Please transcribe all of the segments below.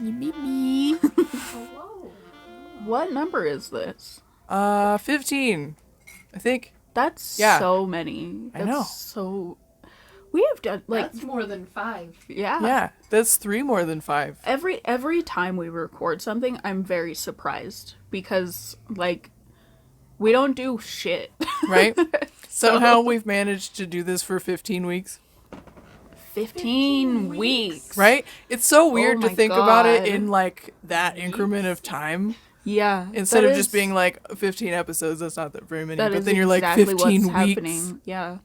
Me. Hello. What number is this? 15. I think. That's so many. That's I know. So we have done That's more than 5. Yeah. Yeah, that's 3 more than 5. Every time we record something, I'm very surprised because we don't do shit. Right? Somehow we've managed to do this for 15 weeks. 15 weeks. Right? It's so weird to think about it God. in that increment of time. Yeah. Instead of just being 15 episodes, that's not that very many. That But is then you're exactly 15 what's weeks. happening. Yeah.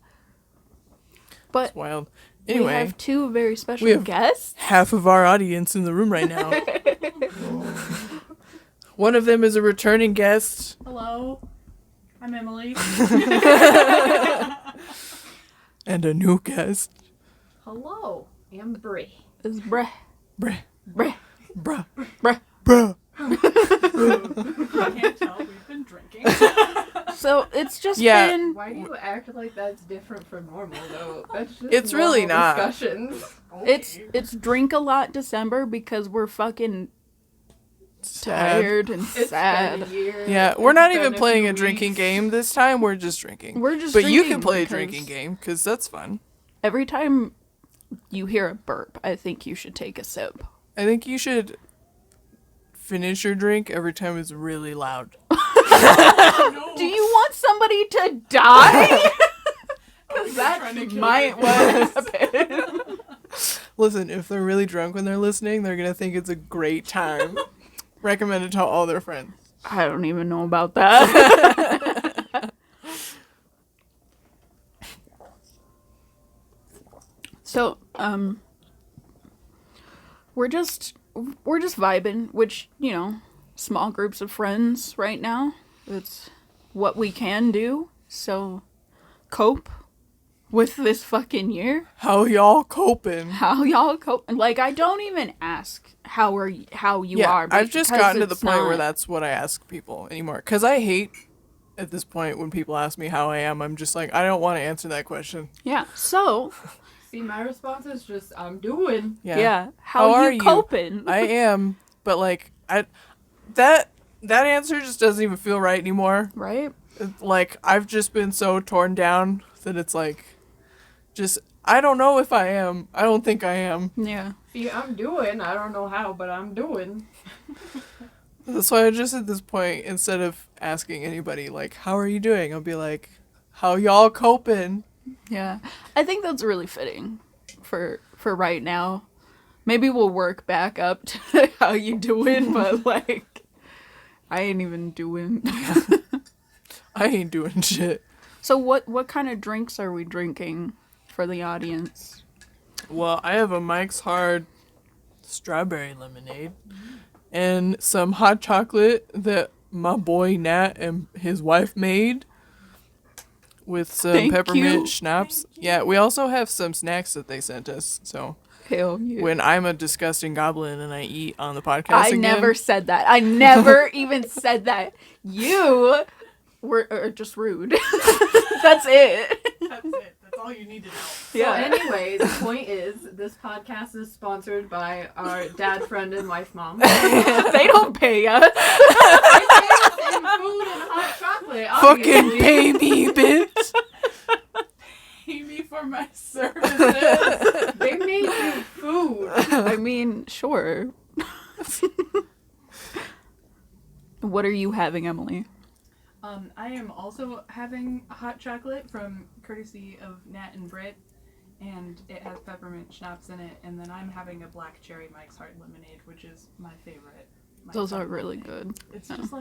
But It's wild. Anyway, we have 2 very special guests. Half of our audience in the room right now. One of them is a returning guest. Hello, I'm Emily. And a new guest. Hello. I'm Brie. It's Breh. Bruh. Breh. Bruh. Bruh. Bruh. I can't tell. We've been drinking. So it's just Yeah. been. Why do you act like that's different from normal, though? That's just It's really normal not. discussions. It's drink a lot December because we're fucking Sad. tired and It's sad. been a year. Yeah, we're not It's even been playing few a drinking weeks. game this time. We're just drinking. We're just But you drinking can play a because drinking game because that's fun. Every time you hear a burp, I think you should take a sip. I think you should finish your drink every time it's really loud. Do you want somebody to die? Because that might what happen. Listen, if they're really drunk when they're listening, they're going to think it's a great time. Recommend it to all their friends. I don't even know about that. So, we're just vibing, which, small groups of friends right now. It's what we can do. So, cope with this fucking year. How y'all coping? How y'all cope? I don't even ask how you are. I've just because gotten to the it's point where not- that's what I ask people anymore. Because I hate, at this point, when people ask me how I am, I'm just like, I don't want to answer that question. Yeah. So. See, my response is just, I'm doing. Yeah. How are you coping? I am, but that answer just doesn't even feel right anymore. Right? I've just been so torn down that it's I don't know if I am. I don't think I am. Yeah. See, I'm doing. I don't know how, but I'm doing. That's why I just at this point, instead of asking anybody how are you doing, I'll be like, how y'all coping? Yeah. I think that's really fitting for right now. Maybe we'll work back up to how you doing, but I ain't even doing. I ain't doing shit. So what kind of drinks are we drinking for the audience? Well, I have a Mike's Hard strawberry lemonade and some hot chocolate that my boy Nat and his wife made with some Thank peppermint you. schnapps. Yeah, we also have some snacks that they sent us. So Hell yeah. when I'm a disgusting goblin and I eat on the podcast I again, never said that. I never even said that. You were just rude. That's it. That's it. That's all you need to know. So anyway, the point is, this podcast is sponsored by our dad, friend, and wife, mom. They don't pay us. They pay us in food and hot chocolate. fucking obviously. pay me, bitch. Pay me for my services. They made you food. I mean, sure. What are you having, Emily? I am also having a hot chocolate from courtesy of Nat and Britt, and it has peppermint schnapps in it. And then I'm having a black cherry Mike's Hard lemonade, which is my favorite. Mike's Those Hard are really lemonade. good. It's just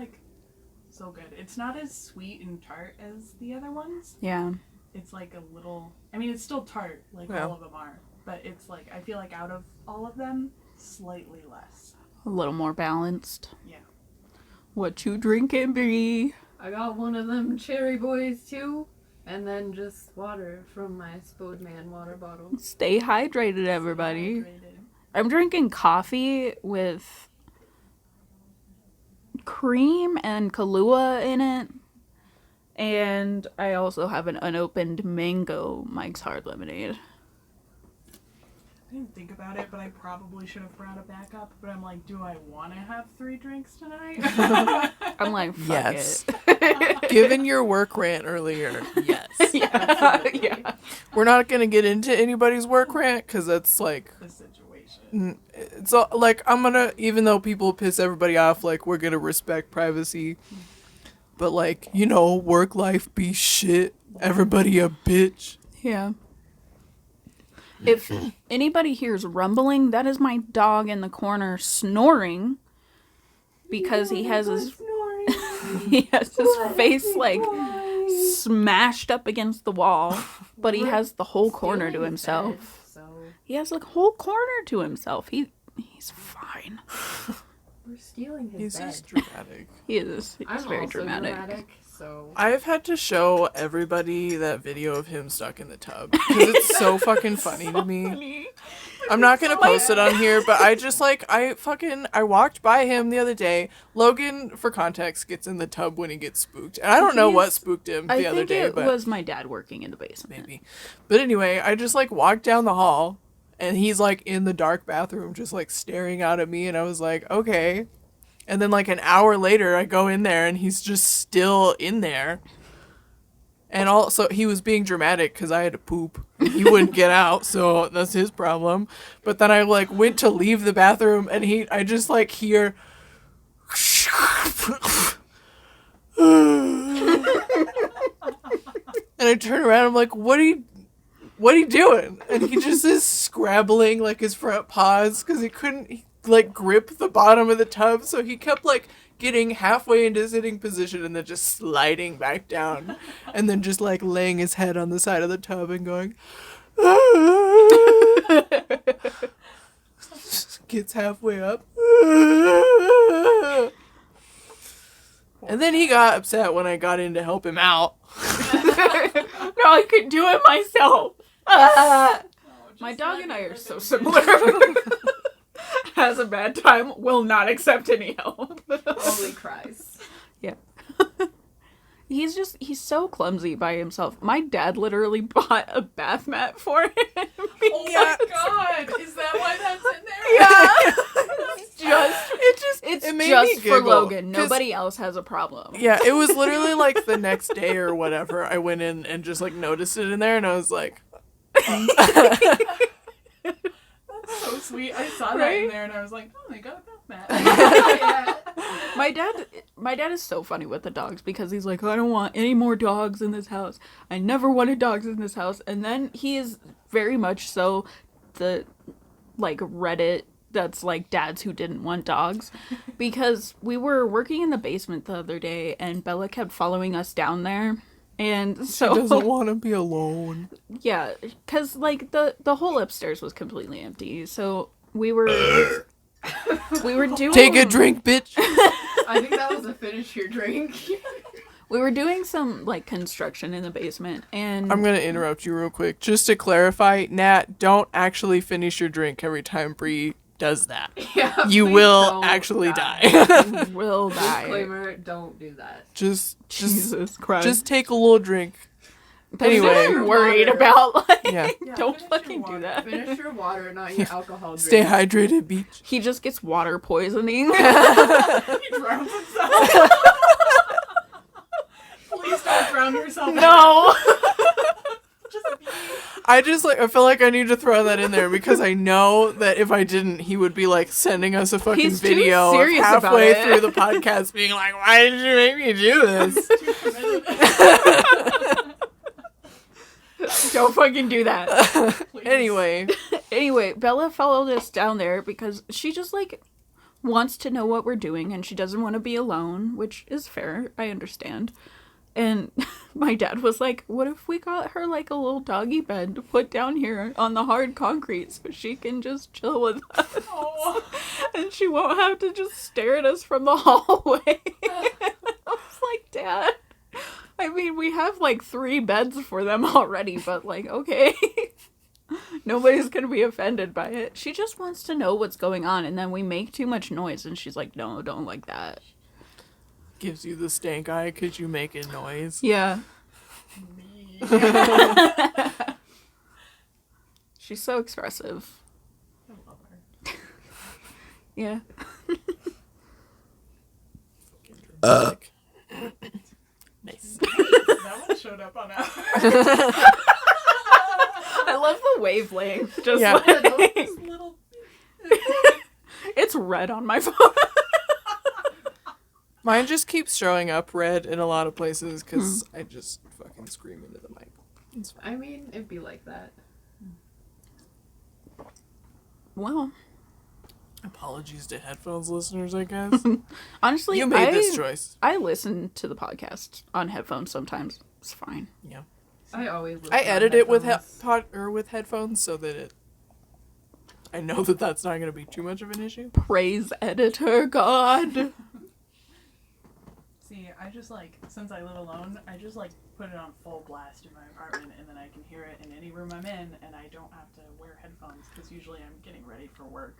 so good. It's not as sweet and tart as the other ones. Yeah. It's a little. I mean, it's still tart, Yeah. all of them are, but it's I feel like out of all of them, slightly less. A little more balanced. Yeah. What you drinking, Bree? I got one of them cherry boys too, and then just water from my Spodeman water bottle. Stay hydrated, everybody. Hydrated. I'm drinking coffee with cream and Kahlua in it. And I also have an unopened mango Mike's Hard lemonade. didn't think about it, but I probably should have brought a backup. But I'm like, do I want to have 3 drinks tonight? I'm like, fuck Yes. it. Given your work rant earlier, yes. Yeah. We're not going to get into anybody's work rant because that's like, The situation. it's all, like, I'm going to, even though people piss everybody off, like, we're going to respect privacy. But, like, you know, work life be shit. Everybody a bitch. Yeah. If anybody hears rumbling, that is my dog in the corner snoring because he has his face like smashed up against the wall, but he has the whole corner to himself. He has like whole corner to himself. He's fine. We're stealing his He's bed. just dramatic. He is. He's I'm very also dramatic. so I've had to show everybody that video of him stuck in the tub because it's so fucking funny to me. I'm not gonna post it on here, but I just like I walked by him the other day. Logan, for context, gets in the tub when he gets spooked, and I don't know what spooked him the other day. I think it but was my dad working in the basement. maybe. But anyway, I just like walked down the hall, and he's like in the dark bathroom, just like staring out at me, and I was like, okay. And then like an hour later, I go in there, and he's just still in there. And also, he was being dramatic because I had to poop. He wouldn't get out, so that's his problem. But then I, like, went to leave the bathroom, and I just, like, hear... and I turn around, I'm like, what are you doing? And he just is scrabbling, like, his front paws because he couldn't, like, grip the bottom of the tub, so he kept, like... getting halfway into sitting position and then just sliding back down and then just like laying his head on the side of the tub and going gets halfway up and then he got upset when I got in to help him out. No, I could do it myself. My dog and I are so similar. Has a bad time, will not accept any help. only cries. Yeah. He's so clumsy by himself. My dad literally bought a bath mat for him. Oh my god! Is that why that's in there? Yeah. It's it made just me for giggle, Logan. 'cause- Nobody else has a problem. Yeah, it was literally like the next day or whatever. I went in and just like noticed it in there and I was like, So sweet. I saw that Right? in there and I was like, oh, they got a bath mat. My dad is so funny with the dogs because he's like, I don't want any more dogs in this house. I never wanted dogs in this house. And then he is very much so the like Reddit that's like dads who didn't want dogs, because we were working in the basement the other day and Bella kept following us down there. And so she doesn't want to be alone. yeah, because like the whole upstairs was completely empty, so we were doing Take a drink, bitch. I think that was a finish your drink. we were doing some like construction in the basement, and I'm going to interrupt you real quick. Just to clarify, Nat, don't actually finish your drink every time Bree does that. Yeah, You please will don't actually die. will die. Disclaimer, don't do that. just Jesus Christ! just take a little drink. That's anyway. what I'm worried about. Like, Yeah. don't finish your fucking do water. that. Finish your water, not your alcohol drink. Stay hydrated, beach. He just gets water poisoning. He drowns himself. Please don't drown yourself. No. Just be. I feel like I need to throw that in there because I know that if I didn't, he would be like sending us a fucking He's too video of serious about halfway it. through the podcast being like, why did you make me do this? Too committed. Don't fucking do that. Anyway, Anyway, Bella followed us down there because she just like wants to know what we're doing and she doesn't want to be alone, which is fair. I understand. And my dad was like, what if we got her like a little doggy bed to put down here on the hard concrete so she can just chill with us? Oh. And she won't have to just stare at us from the hallway. I was like, Dad, I mean, we have like 3 beds for them already, but like, okay. Nobody's gonna be offended by it. She just wants to know what's going on, and then we make too much noise, and she's like, no, don't like that. gives you the stank eye because you make a noise. Yeah. She's so expressive. Yeah. Nice. That one showed up on ours. I love the wavelength. Just Yeah. like, This little. it's red on my phone. Mine just keeps showing up red in a lot of places because I just fucking scream into the mic. It's fine. I mean, it'd be like that. Well, Apologies to headphones listeners, I guess. honestly, You made this choice. I listen to the podcast on headphones sometimes. It's fine. Yeah. I always. I listen on edit it with headphones. with headphones so that I know that that's not going to be too much of an issue. Praise editor God. See, I just like, since I live alone, I just like put it on full blast in my apartment and then I can hear it in any room I'm in and I don't have to wear headphones because usually I'm getting ready for work.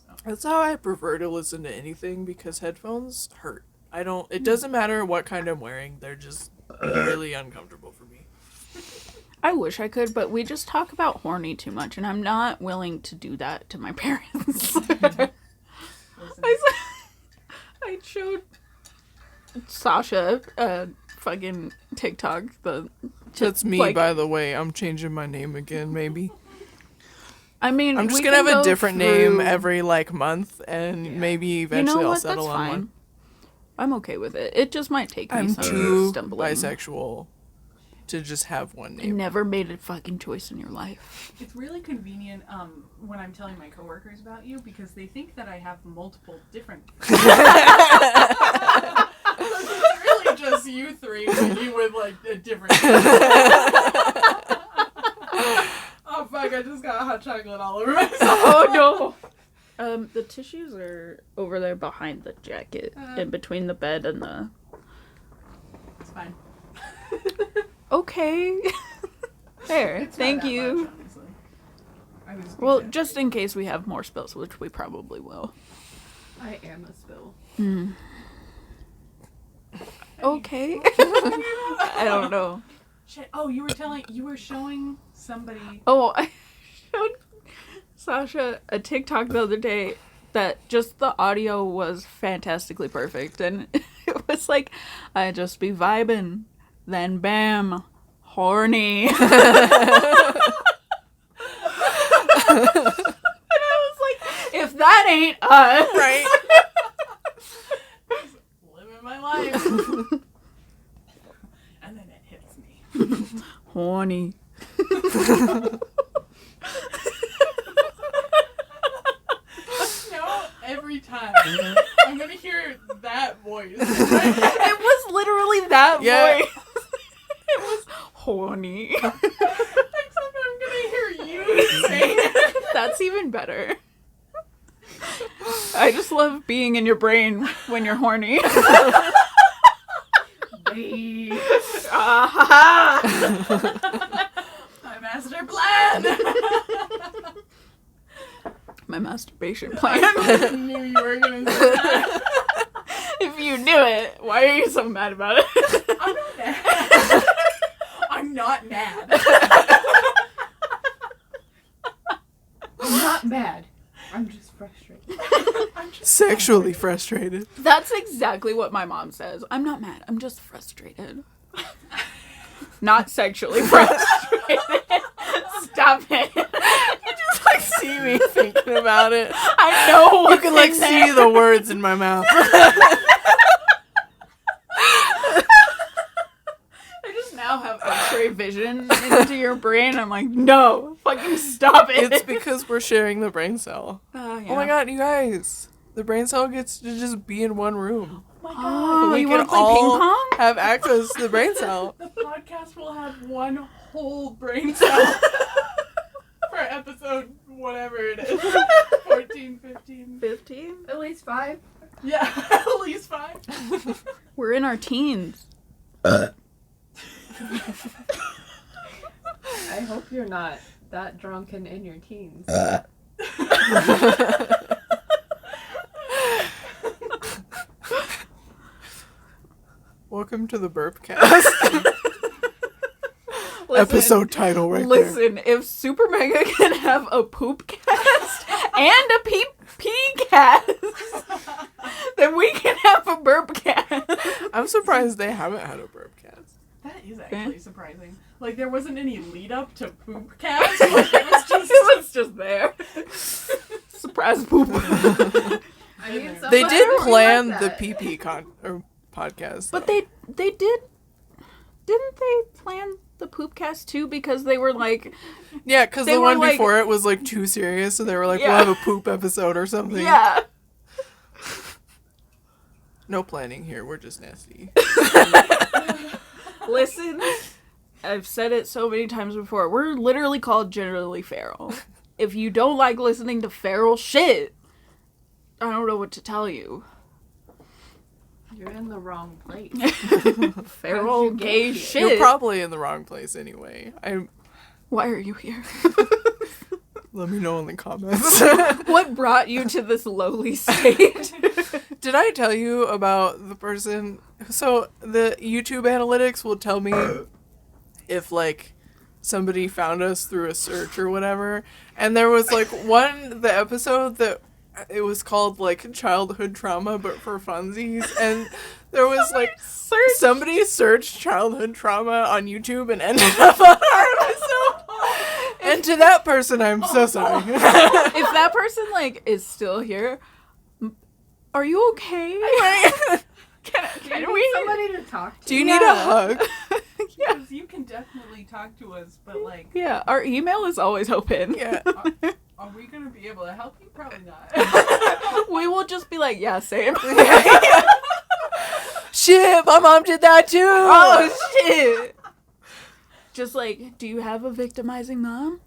So. That's how I prefer to listen to anything because headphones hurt. It doesn't matter what kind I'm wearing, they're just really uncomfortable for me. I wish I could, but we just talk about horny too much, and I'm not willing to do that to my parents. Listen, I showed Sasha a fucking TikTok. That's me, like- by the way. I'm changing my name again, maybe. I mean, I'm just we gonna can have a go different through- name every month, and maybe eventually I'll what? settle That's on fine. one. I'm okay with it. It just might take me I'm some too stumbling. bisexual to just have one You name. never made a fucking choice in your life. it's really convenient when I'm telling my coworkers about you because they think that I have multiple different. It's really just you three, but you with like a different. Oh fuck! I just got hot chocolate all over myself. Oh no. The tissues are over there behind the jacket, in between the bed and the. It's fine. Okay. There. It's not Thank that you. much, honestly. I was Well, exaggerating. just in case we have more spills, which we probably will. I am a spill. Okay. I don't know. Shit. Oh, you were showing somebody. Oh, I showed Sasha a TikTok the other day that just the audio was fantastically perfect. And it was like, I just be vibing, then bam, horny. And I was like, if that ain't us. Right? Living my life. And then it hits me. Horny. No, every time. I'm gonna hear that voice. It was literally that Yeah. voice. It was horny. Except I'm gonna hear you saying it. That's even better. I just love being in your brain when you're horny. Ah-ha-ha. My master plan. My masturbation plan. I knew you were gonna say that. If you knew it, why are you so mad about it? I'm not mad. I'm not mad. I'm not mad. I'm just frustrated. Sexually frustrated. That's exactly what my mom says. I'm not mad. I'm just frustrated. Not sexually frustrated. Stop it. You just see me thinking about it. I know You what's can in see there. the words in my mouth. I just now have X-ray vision into your brain. I'm like, no, fucking stop it. It's because we're sharing the brain cell. Yeah. Oh my god, you guys. The brain cell gets to just be in one room. Oh my god. Oh, we you can want to play all ping pong? have access to the brain cell. The podcast will have one whole brain cell for episode whatever it is. 14, 15. 15? At least 5. Yeah, at least 5. We're in our teens. I hope you're not that drunk and in your teens. Welcome to the BurpCast. Episode title right there. Listen, if Super Mega can have a poop cast and a pee cast, surprised they haven't had a BurpCast. That is actually surprising. Like, there wasn't any lead up to BurpCast. Like, it was just there. Surprise poop. I mean, They somebody did would plan like the that. PP podcast. But though. they didn't they plan the Poopcast too, because they were like, Yeah, because they the were one like- before it was like too serious, so they were like, Yeah. we'll have a poop episode or something. yeah. No planning here, we're just nasty. Listen, I've said it so many times before. We're literally called Generally Feral. If you don't like listening to feral shit, I don't know what to tell you. You're in the wrong place. Feral How'd you gay get here? shit. You're probably in the wrong place anyway. Why are you here? Let me know in the comments. What brought you to this lowly state? Did I tell you about the person? So the YouTube analytics will tell me if like somebody found us through a search or whatever. And there was like the episode that it was called like childhood trauma, but for funsies. And there was like somebody searched childhood trauma on YouTube and ended up on our episode. And to that person, I'm so sorry. If that person like is still here, are you okay? Can Do you we? need somebody to talk to? Do you need a hug? Yeah. Because you can definitely talk to us, but like, Yeah, our email is always open. Yeah. are we gonna be able to help you? Probably not. We will just be like, yeah, same. Shit, my mom did that too. Oh, shit. Just like, do you have a victimizing mom?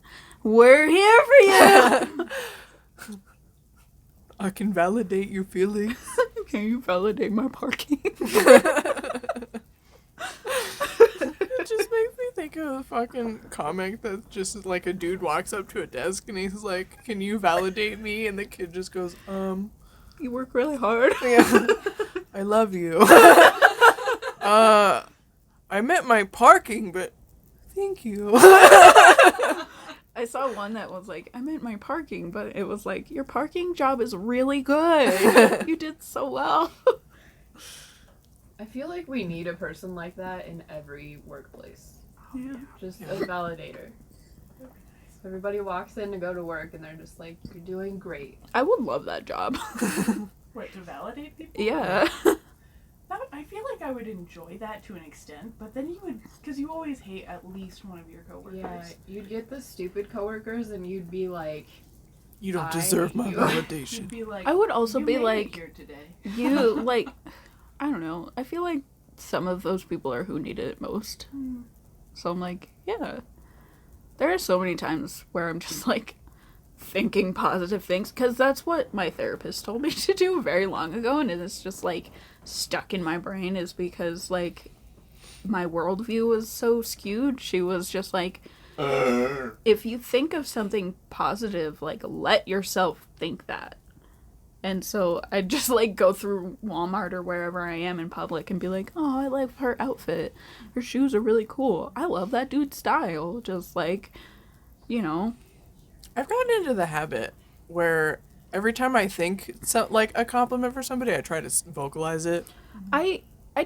We're here for you. I can validate your feelings. Can you validate my parking? It just makes me think of a fucking comic that's just like a dude walks up to a desk and he's like, "Can you validate me?" And the kid just goes, You work really hard. yeah, I love you. I meant my parking, but thank you." I saw one that was like, I meant my parking, but it was like, your parking job is really good. You did so well. I feel like we need a person like that in every workplace. Yeah. Just a validator. Everybody walks in to go to work and they're just like, "You're doing great." I would love that job. What, to validate people? Yeah. I feel like I would enjoy that to an extent, but then you would, because you always hate at least one of your coworkers. Yeah, you'd get the stupid coworkers and you'd be like, You don't I deserve my hate you. You'd validation. be like, I would also "You be made it like, here today." you, like, I don't know. I feel like some of those people are who need it most. So I'm like, yeah. There are so many times where I'm just like thinking positive things, because that's what my therapist told me to do very long ago, and it's just like stuck in my brain, is because like my worldview was so skewed. She was just like, if you think of something positive, like let yourself think that. And so I just like go through Walmart or wherever I am in public and be like, oh, I like her outfit. Her shoes are really cool. I love that dude's style. Just like, you know. I've gotten into the habit where every time I think like a compliment for somebody, I try to vocalize it. I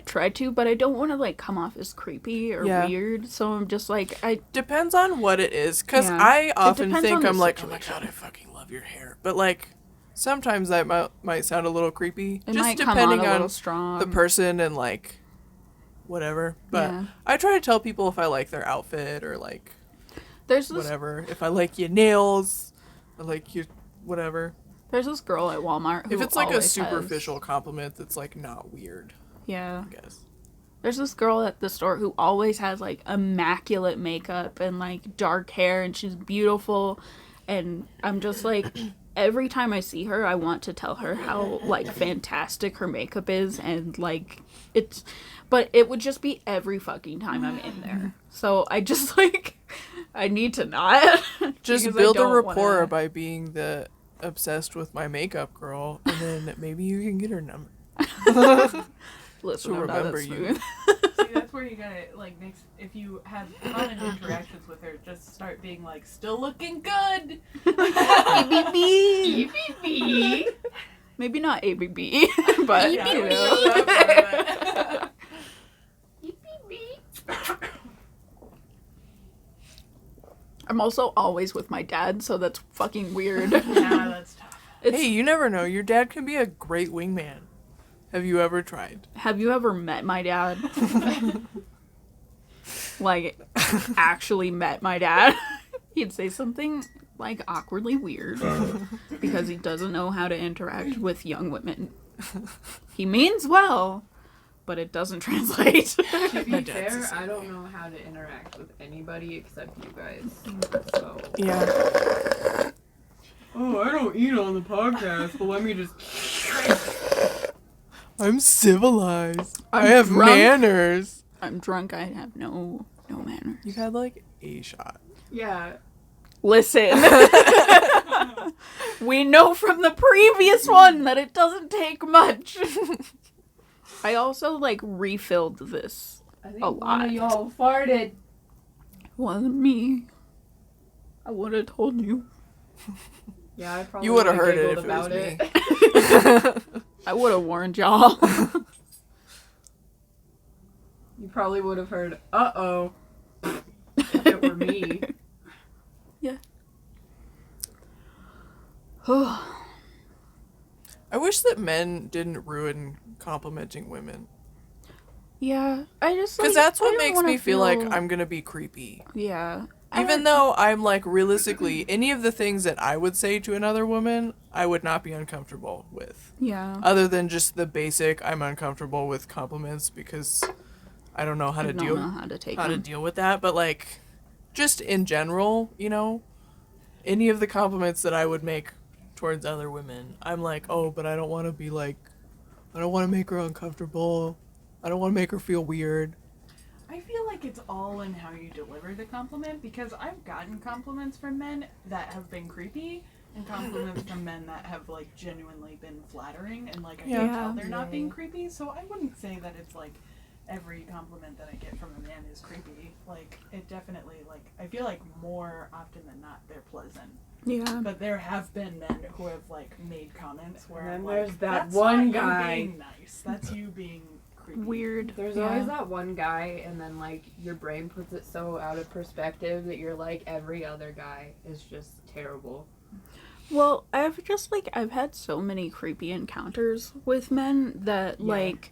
try to, but I don't want to like come off as creepy or Yeah. weird. So I'm just like, Depends on what it is, because Yeah. I often depends on think the I'm like, oh my situation. god, I fucking love your hair. But like, sometimes that might sound a little creepy, it just might come depending on a on little strong. the person and like whatever. But Yeah. I try to tell people if I like their outfit or like There's this whatever. If I like your nails, I like your whatever. There's this girl at Walmart who If it's like a always superficial has, compliment that's like not weird, yeah. I guess. There's this girl at the store who always has like immaculate makeup and like dark hair, and she's beautiful, and I'm just like, every time I see her, I want to tell her how like fantastic her makeup is, and like it's, but it would just be every fucking time I'm in there. So I just like, I need to not. Just because I build a don't rapport wanna- by being the obsessed with my makeup girl, and then maybe you can get her number. Listen, to I'm not that remember you. smooth. See, that's where you gotta, like, next, if you have fun interactions with her, just start being like, "Still looking good." EBB. EPP. Maybe not ABB, but Yeah, you we know. know that part of it. I'm also always with my dad, so that's fucking weird. Yeah, that's tough. Hey, you never know. Your dad can be a great wingman. Have you ever tried? Have you ever met my dad? Like, actually met my dad? He'd say something, like, awkwardly weird because he doesn't know how to interact with young women. He means well, but it doesn't translate. To be My dad's the fair, same I don't way. know how to interact with anybody except you guys. So. Yeah. Oh, I don't eat on the podcast, but let me just. I'm civilized. I'm I have drunk. manners. I'm drunk, I have no manners. You had like a shot. Yeah. Listen. We know from the previous one that it doesn't take much. I also, like, refilled this. I think A one lot. of y'all farted. Wasn't me. I would have told you. Yeah, I probably You would have would've heard it giggled if it was about me. I would have warned y'all. You probably would have heard, uh-oh, if it were me. Yeah. I wish that men didn't ruin complimenting women. Yeah, I just Because like, that's I what don't makes wanna me feel like I'm gonna be creepy. Yeah. Even though I'm like, realistically, any of the things that I would say to another woman, I would not be uncomfortable with. Yeah. Other than just the basic, I'm uncomfortable with compliments because I don't know how to I don't deal know how to take how to them. deal with that. But like, just in general, you know, any of the compliments that I would make towards other women, I'm like, oh, but I don't want to be like, I don't want to make her uncomfortable. I don't want to make her feel weird. I feel like it's all in how you deliver the compliment, because I've gotten compliments from men that have been creepy and compliments from men that have like genuinely been flattering, and like I can Yeah. tell they're not being creepy. So I wouldn't say that it's like every compliment that I get from a man is creepy. Like, it definitely, like, I feel like more often than not they're pleasant. Yeah. But there have been men who have like made comments where And I'm then like, there's that that's one not guy." you being nice. That's you being creepy. Weird. There's Yeah. always that one guy, and then, like, your brain puts it so out of perspective that you're like, every other guy is just terrible. Well, I've had so many creepy encounters with men that, Yeah. like,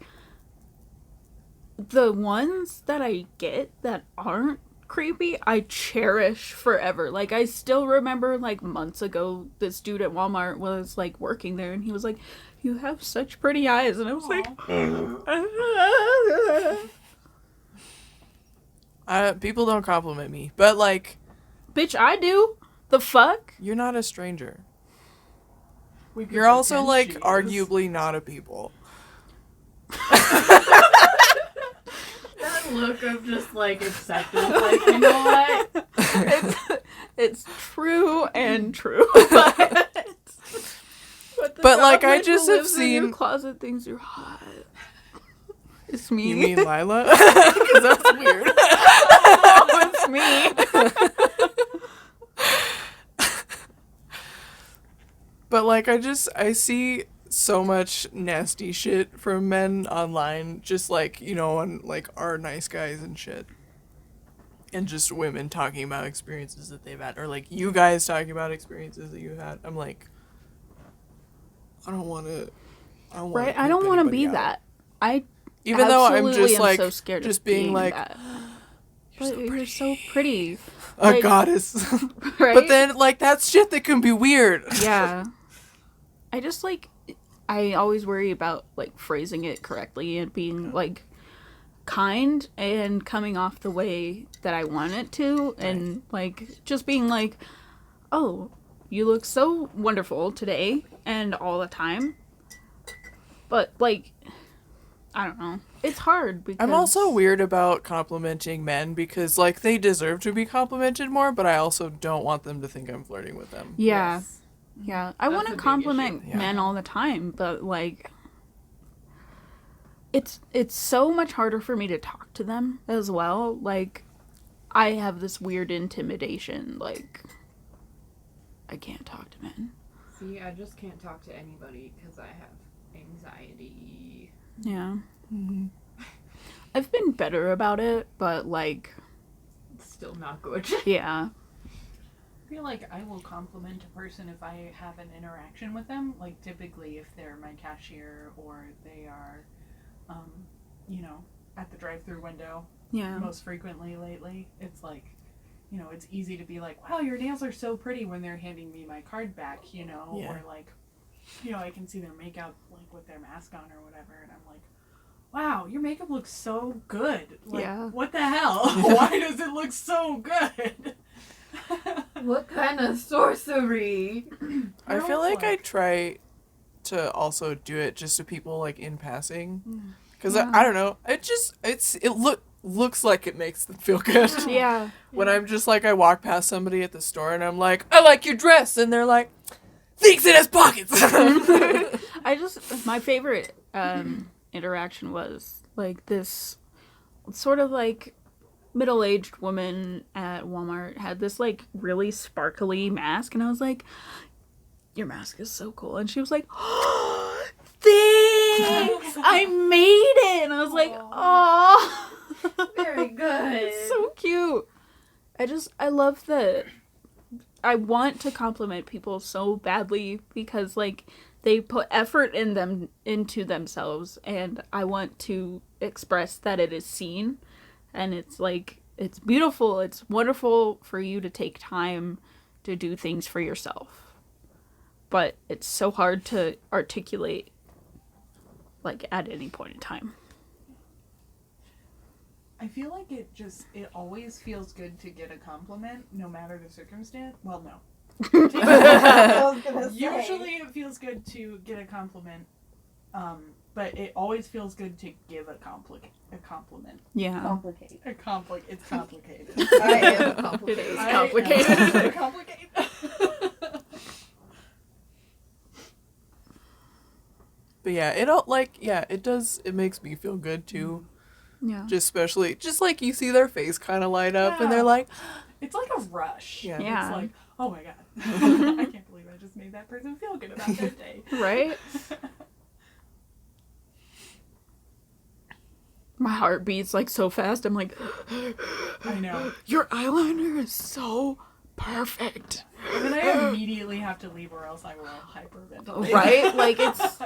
the ones that I get that aren't creepy, I cherish forever. Like, I still remember, like, months ago, this dude at Walmart was, like, working there, and he was like, you have such pretty eyes, and I was like, People don't compliment me, but like, bitch, I do. The fuck? you're not a stranger. We could You're also pretend like she is. arguably not a people. That look of just, like, acceptance, like, you know what? It's true and true. But, like, I goblin just who have lives in your seen- closet thinks you're hot. It's me. You mean Lila? Because that's weird. Oh, it's me. But like, I see so much nasty shit from men online, just like, you know, on like our nice guys and shit. And just women talking about experiences that they've had, or like you guys talking about experiences that you've had. I'm like, I don't want to. Right? I don't want to be that. I Even though I'm absolutely just am like, so scared just of being like, that. you're But so you're pretty. so pretty. A like- goddess. Right? But then, like, that's shit that can be weird. Yeah. I just like, I always worry about like phrasing it correctly and being like kind and coming off the way that I want it to, and like just being like, oh, you look so wonderful today and all the time. But like, I don't know. It's hard because I'm also weird about complimenting men because, like, they deserve to be complimented more, but I also don't want them to think I'm flirting with them. Yeah. Yes. Yeah, I That's want a to big compliment issue. Yeah. men all the time, but like it's so much harder for me to talk to them as well. Like I have this weird intimidation, like I can't talk to men. See, I just can't talk to anybody because I have anxiety. Yeah. Mm-hmm. I've been better about it, but like It's still not good. yeah. I feel like I will compliment a person if I have an interaction with them. Like, typically, if they're my cashier or they are, you know, at the drive-through window. Yeah. Most frequently lately, it's like, you know, it's easy to be like, wow, your nails are so pretty when they're handing me my card back, you know, Yeah. or like, you know, I can see their makeup like with their mask on or whatever, and I'm like, wow, your makeup looks so good. Like, Yeah. what the hell? Why does it look so good? What kind of sorcery? I feel it's like I try to also do it just to people like in passing, because Yeah. I don't know. Looks like it makes them feel good. Yeah. When I'm just like I walk past somebody at the store and I'm like, I like your dress, and they're like, thinks it has pockets. My favorite interaction was like this sort of like middle-aged woman at Walmart had this like really sparkly mask, and I was like, your mask is so cool. And she was like, oh, thanks, I made it. And I was like, oh, Very good. it's so cute. I love that. I want to compliment people so badly because like they put effort into themselves, and I want to express that it is seen, and it's like it's beautiful. It's wonderful for you to take time to do things for yourself, but it's so hard to articulate like at any point in time. I feel like it always feels good to get a compliment, no matter the circumstance. Well, no. Usually it feels good to get a compliment, but it always feels good to give a compliment. Yeah. Complicated. It's complicated. I am complicated. It is complicated. Complicated. But yeah, it makes me feel good too. Yeah. Just especially, just like you see their face kind of light up, and Yeah. they're like, It's like a rush. Yeah. Yeah. It's like, oh my god. I can't believe I just made that person feel good about their day. Right? My heart beats like so fast. I'm like, I know. your eyeliner is so perfect. And then I immediately have to leave or else I will hyperventilate. Right? Like it's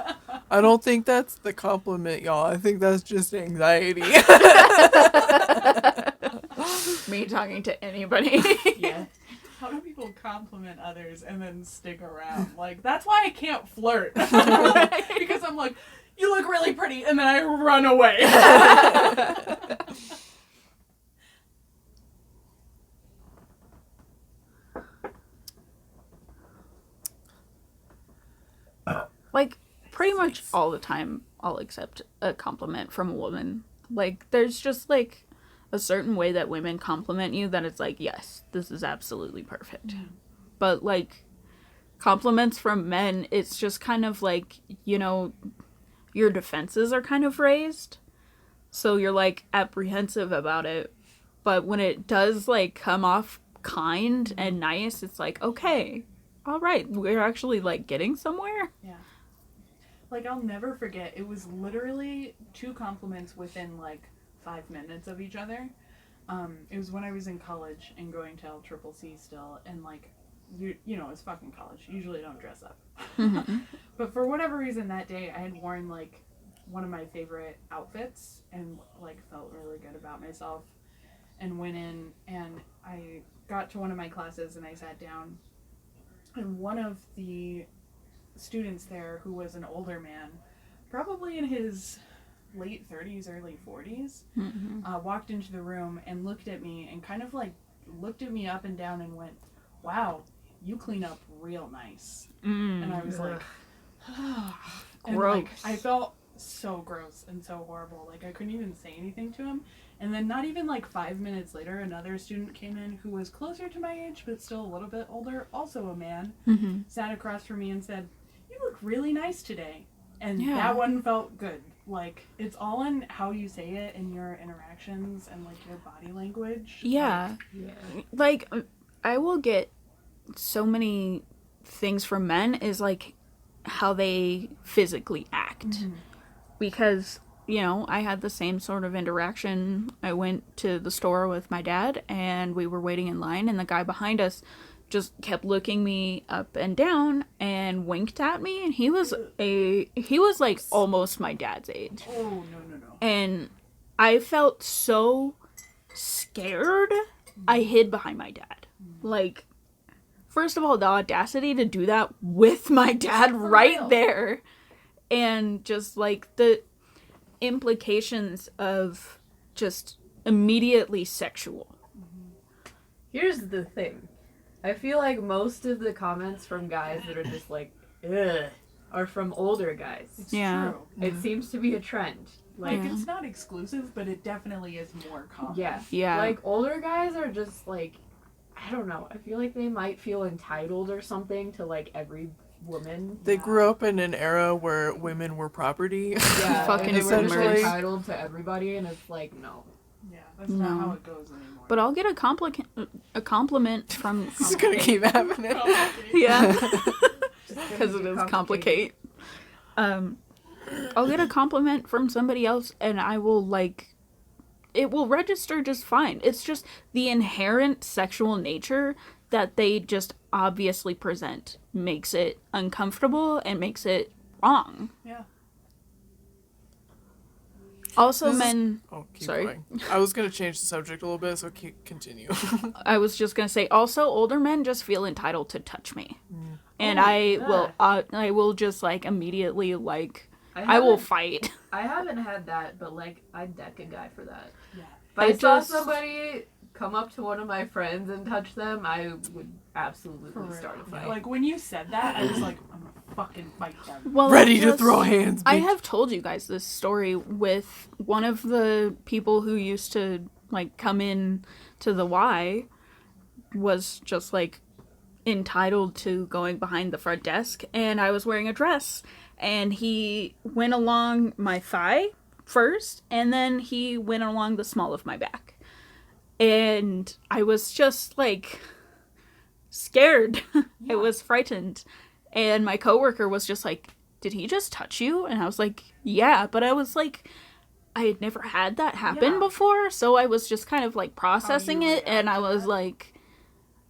I don't think that's the compliment, y'all. I think that's just anxiety. me talking to anybody. Yeah. How do people compliment others and then stick around? Like, that's why I can't flirt. Because I'm like, you look really pretty, and then I run away. Like pretty much all the time I'll accept a compliment from a woman. Like there's just like a certain way that women compliment you that it's like, yes, this is absolutely perfect. But like compliments from men, it's just kind of like, you know, your defenses are kind of raised. So you're like apprehensive about it. But when it does like come off kind and nice, it's like, okay, all right, we're actually like getting somewhere. Yeah. Like, I'll never forget, it was literally 2 compliments within like 5 minutes of each other. It was when I was in college and going to LCCC still, and like, you know, it's fucking college. You usually don't dress up. But for whatever reason that day, I had worn like one of my favorite outfits and like felt really good about myself, and went in and I got to one of my classes and I sat down, and one of the students there, who was an older man, probably in his late 30s, early 40s, walked into the room and looked at me and kind of like looked at me up and down and went, wow, you clean up real nice. And I was like, and like, I felt so gross and so horrible. Like, I couldn't even say anything to him. And then not even like 5 minutes later, another student came in who was closer to my age but still a little bit older, also a man, sat across from me and said, you look really nice today. And that one felt good. Like, it's all in how you say it and your interactions and like your body language. Yeah. Like, I will get so many things from men is like how they physically act. Because, you know, I had the same sort of interaction. I went to the store with my dad and we were waiting in line, and the guy behind us just kept looking me up and down and winked at me, and he was like almost my dad's age. Oh, no. And I felt so scared. I hid behind my dad. Like, first of all, the audacity to do that with my dad right real. there. And just like the implications of just immediately sexual. Here's the thing. I feel like most of the comments from guys that are just like, ugh, are from older guys. It's Yeah. true. It seems to be a trend. Like, Like, it's not exclusive, but it definitely is more common. yeah. Yeah. Like, older guys are just like, I don't know. I feel like they might feel entitled or something to, like, every woman. They grew up in an era where women were property. Yeah, Fucking and they were just essentially. entitled to everybody, and it's like, no. Yeah, that's not No. how it goes anymore. But I'll get a compliment from This is gonna keep happening. yeah. Because Because it is complicate. I'll get a compliment from somebody else and I will like it will register just fine. It's just the inherent sexual nature that they just obviously present makes it uncomfortable and makes it wrong. Yeah. Also, This is- men. Oh, keep Sorry. going. I was gonna change the subject a little bit, so continue. I was just gonna say. Also, older men just feel entitled to touch me, and Oh, I will just like immediately like I will fight. I haven't had that, but like I'd deck a guy for that. Yeah. If I I saw just- somebody come up to one of my friends and touch them, I would absolutely For real. start a fight. Like, when you said that, I was like, I'm gonna fucking fight them. Well, Ready to just- throw hands, bitch. I have told you guys this story with one of the people who used to like come in to the Y was just like entitled to going behind the front desk, and I was wearing a dress and he went along my thigh first and then he went along the small of my back. And I was just like scared. I was frightened. And my coworker was just like, "Did he just touch you?" And I was like, "Yeah," but I was like, I had never had that happen Yeah. before, so I was just kind of like processing it, react and I to was that? like,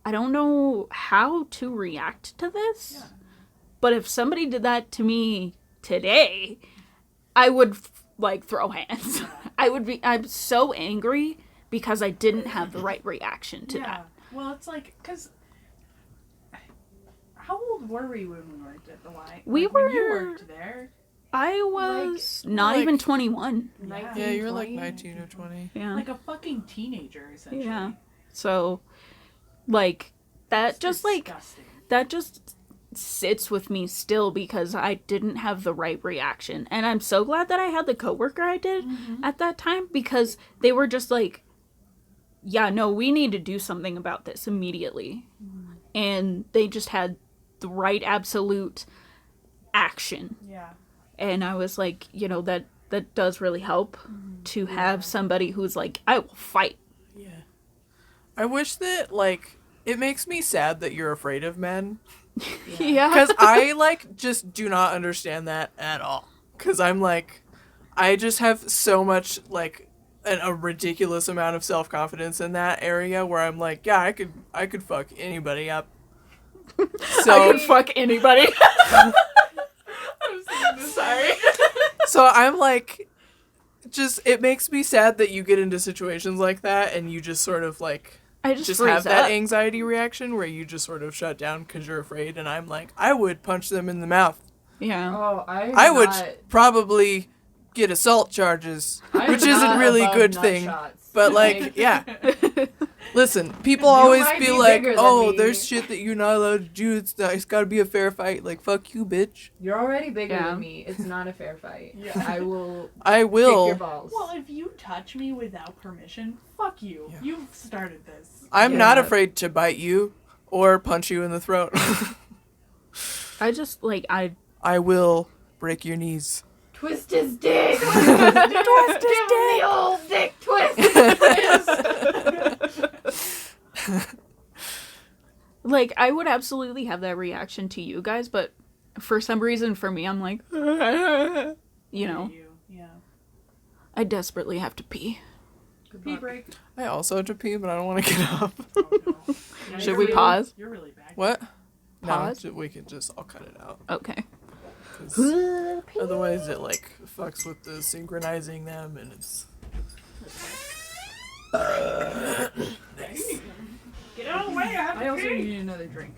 I don't know how to react to this. Yeah. But if somebody did that to me today, I would like throw hands. I'm so angry because I didn't have the right reaction to that. Well, it's like, because how old were we when we worked at the Y? We Like, when you were- worked there. I was not like- even 21. Yeah. Yeah, you were like 19, 19 or 20. Yeah. Like a fucking teenager, essentially. Yeah. So, like, that It's just, like, disgusting. that just sits with me still because I didn't have the right reaction. And I'm so glad that I had the coworker I did at that time because they were just like, yeah, no, we need to do something about this immediately. And they just had the right absolute action. Yeah. And I was like, you know, that does really help to have somebody who's like, I will fight. Yeah. I wish that, like, it makes me sad that you're afraid of men. Yeah. Because I, like, just do not understand that at all. Because I'm like, I just have so much, like, a ridiculous amount of self-confidence in that area where I'm like, yeah, I could fuck anybody up. I So, would fuck anybody. sorry. So I'm like, just, it makes me sad that you get into situations like that and you just sort of, like, I just just freeze have that up. anxiety reaction where you just sort of shut down because you're afraid. And I'm like, I would punch them in the mouth. Yeah. Oh, I would probably get assault charges, which isn't really a good thing. But, like, yeah. Listen, people always might be be like, bigger than oh, me." there's shit that you're not allowed to do. It's got to be a fair fight. Like, fuck you, bitch. You're already bigger Yeah. than me. It's not a fair fight. Yeah. I will I kick your will. balls. Well, if you touch me without permission, fuck you. Yeah. You've started this. I'm not Yeah. afraid to bite you or punch you in the throat. I just, like, I will break your knees. Twist his dick. Twist his Give him dick. the old dick twist. Like, I would absolutely have that reaction to you guys, but for some reason, for me, I'm like, you know, Yeah. I desperately have to pee. Good Pee luck. break. I also have to pee, but I don't want to get up. Oh, no. Yeah, Should you're we really- pause? You're really back. What? Pause? No, we can just. I'll cut it out. Okay. 'Cause otherwise, it like fucks with the synchronizing them, and it's. Get out of the way. I also need another drink.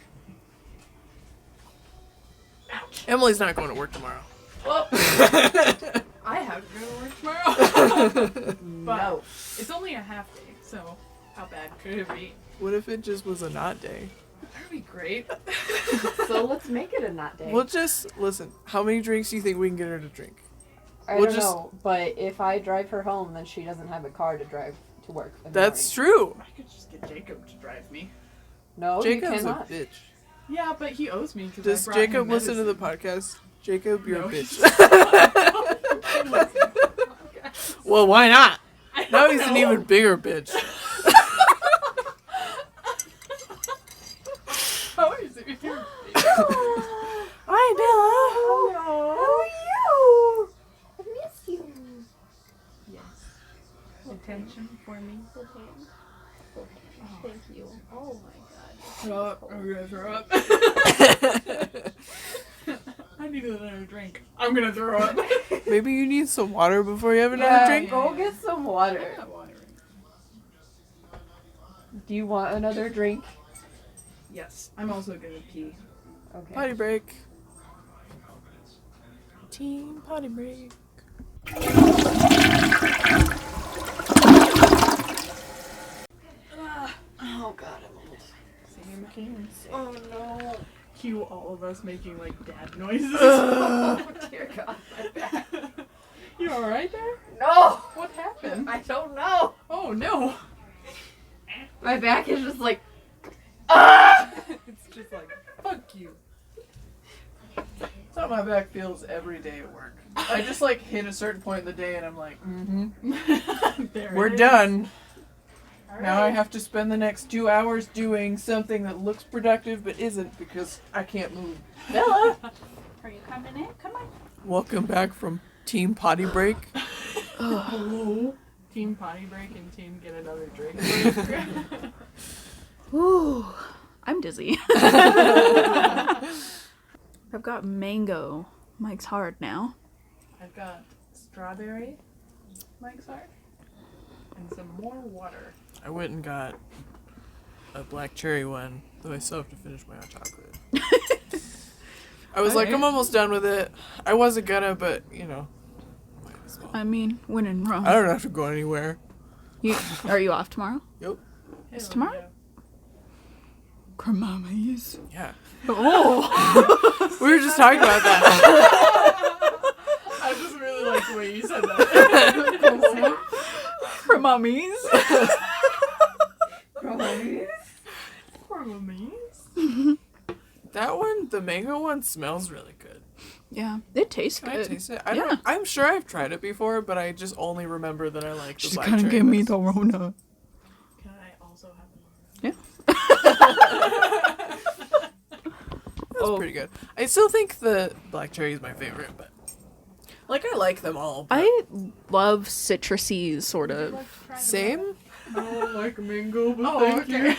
Emily's not going to work tomorrow. I have to go to work tomorrow. But No. it's only a half day, so how bad could it be? What if it just was a not day? That'd be great. So let's make it a not day. We'll just listen. How many drinks do you think we can get her to drink? I we'll don't just- know, but if I drive her home, then she doesn't have a car to drive to work. In the That's morning. true. I could just get Jacob to drive me. No, Jacob's you a cannot. bitch. Yeah, but he owes me because Does Jacob listen to the podcast? Jacob, you're No, a he bitch. podcast. Well, why not? I Now don't he's an know. even bigger bitch. How is it? You're Hi, Bella. How are you? I miss you. Yes. Attention for me. Thank you. Oh my god. Oh, I'm gonna throw up. I need another drink. I'm gonna throw up. Maybe you need some water before you have another Yeah, drink. go get some water. I got water. Do you want another drink? Yes, I'm also gonna pee. Okay. Potty break. Team potty break. Oh god, I'm old. Same. Oh no. Cue all of us making like dad noises. Oh dear god, my back. You alright there? No! What happened? I don't know. Oh no! My back is just like, ah! It's just like, fuck you. That's how my back feels every day at work. I just like hit a certain point in the day and I'm like, There we're it is. done. All Now I right. have to spend the next 2 hours doing something that looks productive but isn't because I can't move. Bella! Are you coming in? Come on. Welcome back from Team Potty Break. Hello. Team potty break and team get another drink. Ooh, I'm dizzy. I've got mango. Mike's hard now. I've got strawberry, Mike's Hard, and some more water. I went and got a black cherry one, though I still have to finish my hot chocolate. I was like, Alright. I'm almost done with it. I wasn't gonna, but, you know. Might as well. I mean, when in Rome. I don't have to go anywhere. Are you off tomorrow? Yep. It's Hell tomorrow? yeah. Cremamies. Yeah. Oh. We were just talking about that. I just really like the way you said that. Cremamies. Poor mummies. That one, the mango one, smells really good. Yeah, it tastes Can good. I taste it? Yeah. I'm sure I've tried it before, but I just only remember that I like the She's black gonna cherry give me best. the Rona. Can I also have one? That's Oh. pretty good. I still think the black cherry is my favorite, but like I like them all. But I love citrusy sort Would you of. like to try them same. all? I don't like mango, but Oh, thank okay. you.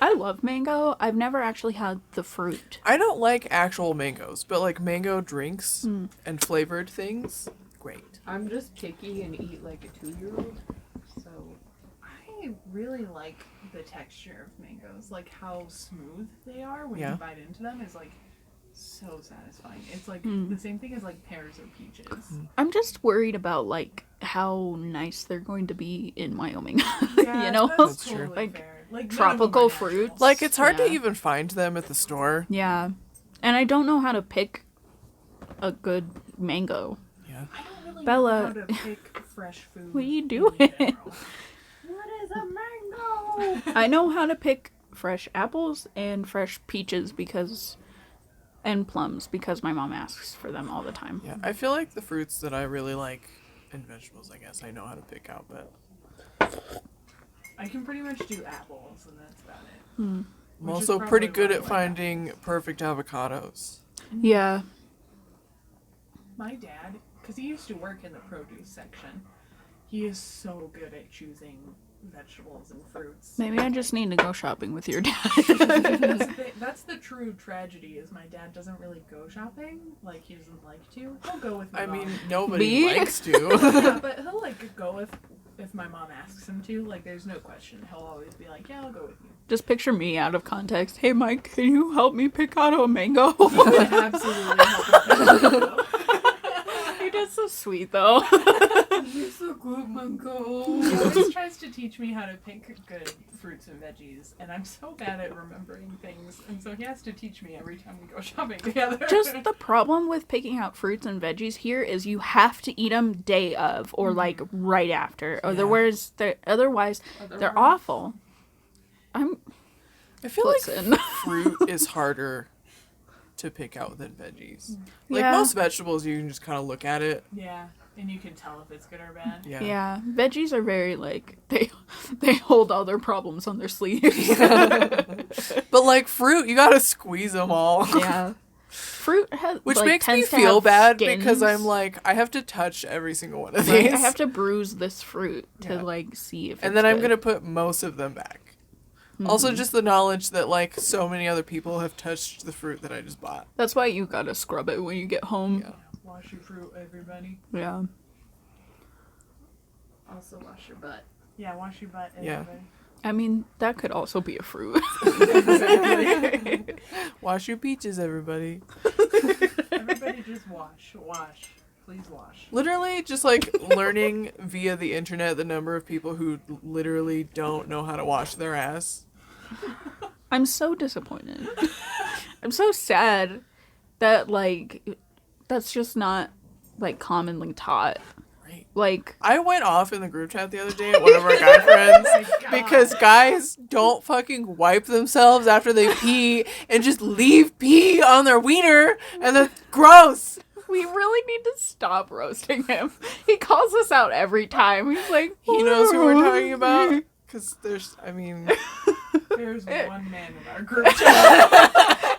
I love mango. I've never actually had the fruit. I don't like actual mangoes, but like mango drinks Mm. and flavored things, great. I'm just picky and eat like a 2-year-old. So I really like the texture of mangoes, like how smooth they are when Yeah. you bite into them is like so satisfying. It's like Mm. the same thing as like pears or peaches. I'm just worried about like how nice they're going to be in Wyoming. Yeah, you know? that's That's true. totally Like, fair. Like none of them tropical are natural. fruits. Like it's hard to Yeah. even find them at the store. Yeah. And I don't know how to pick a good mango. Yeah. I don't really Bella- know how to pick fresh food. What are you in doing? general. what is a mango? I know how to pick fresh apples and fresh peaches and plums because my mom asks for them all the time. Yeah. I feel like the fruits that I really like and vegetables, I guess I know how to pick out, but I can pretty much do apples, and that's about it. I'm Which is also pretty probably good why I at like finding perfect avocados. Yeah. My dad, because he used to work in the produce section, He is so good at choosing vegetables and fruits. Maybe I just need to go shopping with your dad. That's the true tragedy, is my dad doesn't really go shopping. Like, he doesn't like to. He'll go with my I mom. mean, nobody Me? likes to. Yeah, but he'll, like, go if my mom asks him to. Like, there's no question. He'll always be like, yeah, I'll go with you. Just picture me out of context. Hey, Mike, can you help me pick out a mango? Absolutely help him. You're just so sweet, though. You're so good, Mango. He always tries to teach me how to pick good fruits and veggies, and I'm so bad at remembering things, and so he has to teach me every time we go shopping together. Just the problem with picking out fruits and veggies here is you have to eat them day of or like right after. Otherwise, they're awful. I feel Listen. like fruit is harder to pick out than veggies. Like Yeah. most vegetables, you can just kind of look at it. Yeah, and you can tell if it's good or bad. Yeah. Yeah, veggies are very like they hold all their problems on their sleeves. But like fruit, you gotta squeeze them all. Yeah, fruit has Which like, makes me tends to feel have bad skins. because I'm like, I have to touch every single one of Like, these. I have to bruise this fruit to Yeah. like see if. And it's then I'm good. gonna put most of them back. Also, just the knowledge that like so many other people have touched the fruit that I just bought. That's why you gotta scrub it when you get home. Yeah. Wash your fruit, everybody. Yeah. Also wash your butt. Yeah, wash your butt, Yeah. everybody. I mean, that could also be a fruit. Wash your peaches, everybody. Everybody just wash. Please wash. Literally, just like learning via the internet the number of people who literally don't know how to wash their ass. I'm so disappointed. I'm so sad that like that's just not like commonly taught. Right. Like I went off in the group chat the other day at one of our guy friends because guys don't fucking wipe themselves after they pee and just leave pee on their wiener, and that's gross. we really need to stop roasting him. He calls us out every time. He's like, He knows who we're talking about. Because there's, I mean, There's one man in our group chat,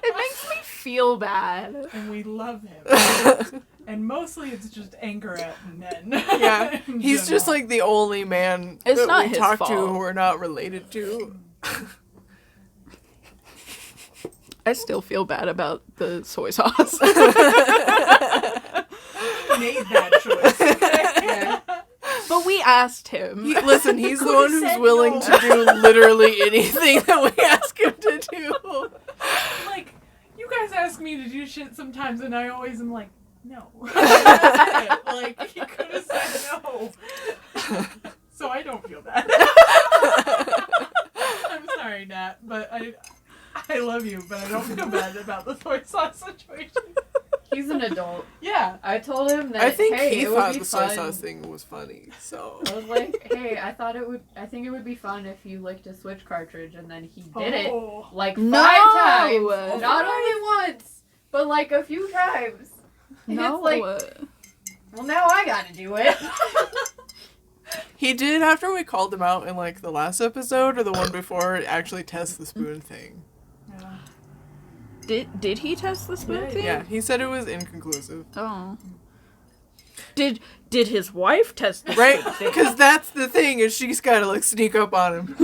It makes me feel bad. and we love him. And mostly it's just anger at men. yeah, in he's just general. like the only man It's that not we his talk to fault. who we're not related to. I still feel bad about the soy sauce. made that choice. Yeah. But we asked him. Listen, he's the Could've one who's said willing no. to do literally anything that we ask him to do. Like, you guys ask me to do shit sometimes, and I always am like, no. Like, he could have said no. So I don't feel bad. I'm sorry, Nat, but I love you, but I don't feel bad about the soy sauce situation. He's an adult. Yeah. I told him that I think hey, he it would thought be the soy fun. sauce thing was funny, so. I was like, hey, I think it would be fun if you licked a Switch cartridge, and then he did it Oh. like 5 No! times. Not only once, but like a few times. And No. it's like, well, now I gotta do it. He did, after we called him out in like the last episode or the one before, actually test the spoon thing. Yeah. Did he test the spoon Yeah, thing? Yeah, he said it was inconclusive. Oh. Did his wife test the Right? spoon thing? Because that's the thing, is she's gotta like sneak up on him.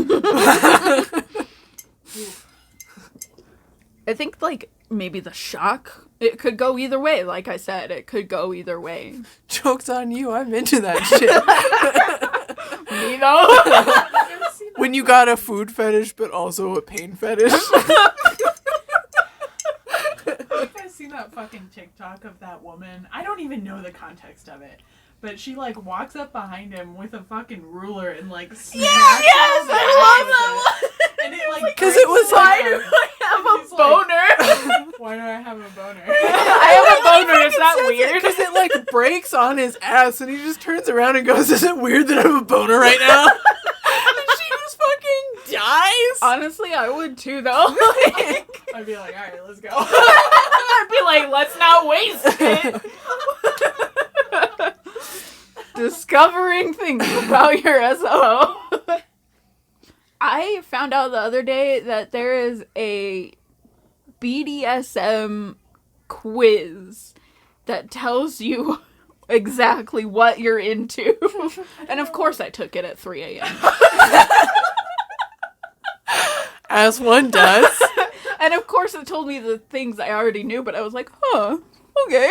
I think like maybe the shock. It could go either way. Like I said, it could go either way. Joke's on you, I'm into that shit. You know? When you got a food fetish, but also a pain fetish. You guys seen that fucking TikTok of that woman? I don't even know the context of it. But she, like, walks up behind him with a fucking ruler and, like, smacks Yes, his I ass love with that it. one. And it, like, Because it was Why like, do I have He's a like- boner? Why do I have a boner? I have a boner. Is that weird? because it like breaks on his ass, and he just turns around and goes, "Is it weird that I have a boner right now?" And she just fucking dies. Honestly, I would too, though. I'd be like, alright, let's go. I'd be like, let's not waste it. Discovering things about your SO. I found out the other day that there is a BDSM quiz that tells you exactly what you're into. And of course I took it at 3 a.m. As one does. And of course it told me the things I already knew, but I was like, huh, okay.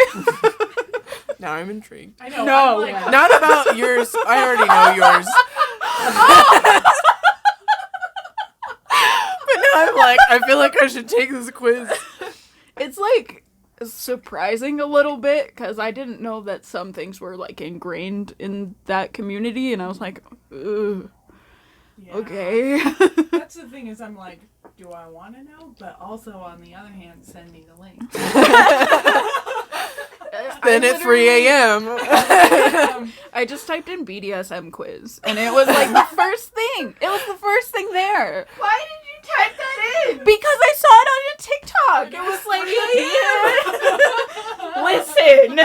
Now I'm intrigued. I know. No. I'm like, Not about yours. I already know yours. But now I'm like, I feel like I should take this quiz. It's like surprising a little bit because I didn't know that some things were like ingrained in that community, and I was like, ugh, yeah. okay. That's the thing is, I'm like, do I want to know? But also, on the other hand, send me the link. Then at 3 a.m. I just typed in BDSM quiz, and it was like the first thing. It was the first thing there. Why did you type that in? Because I saw it on TikTok. It was like, listen.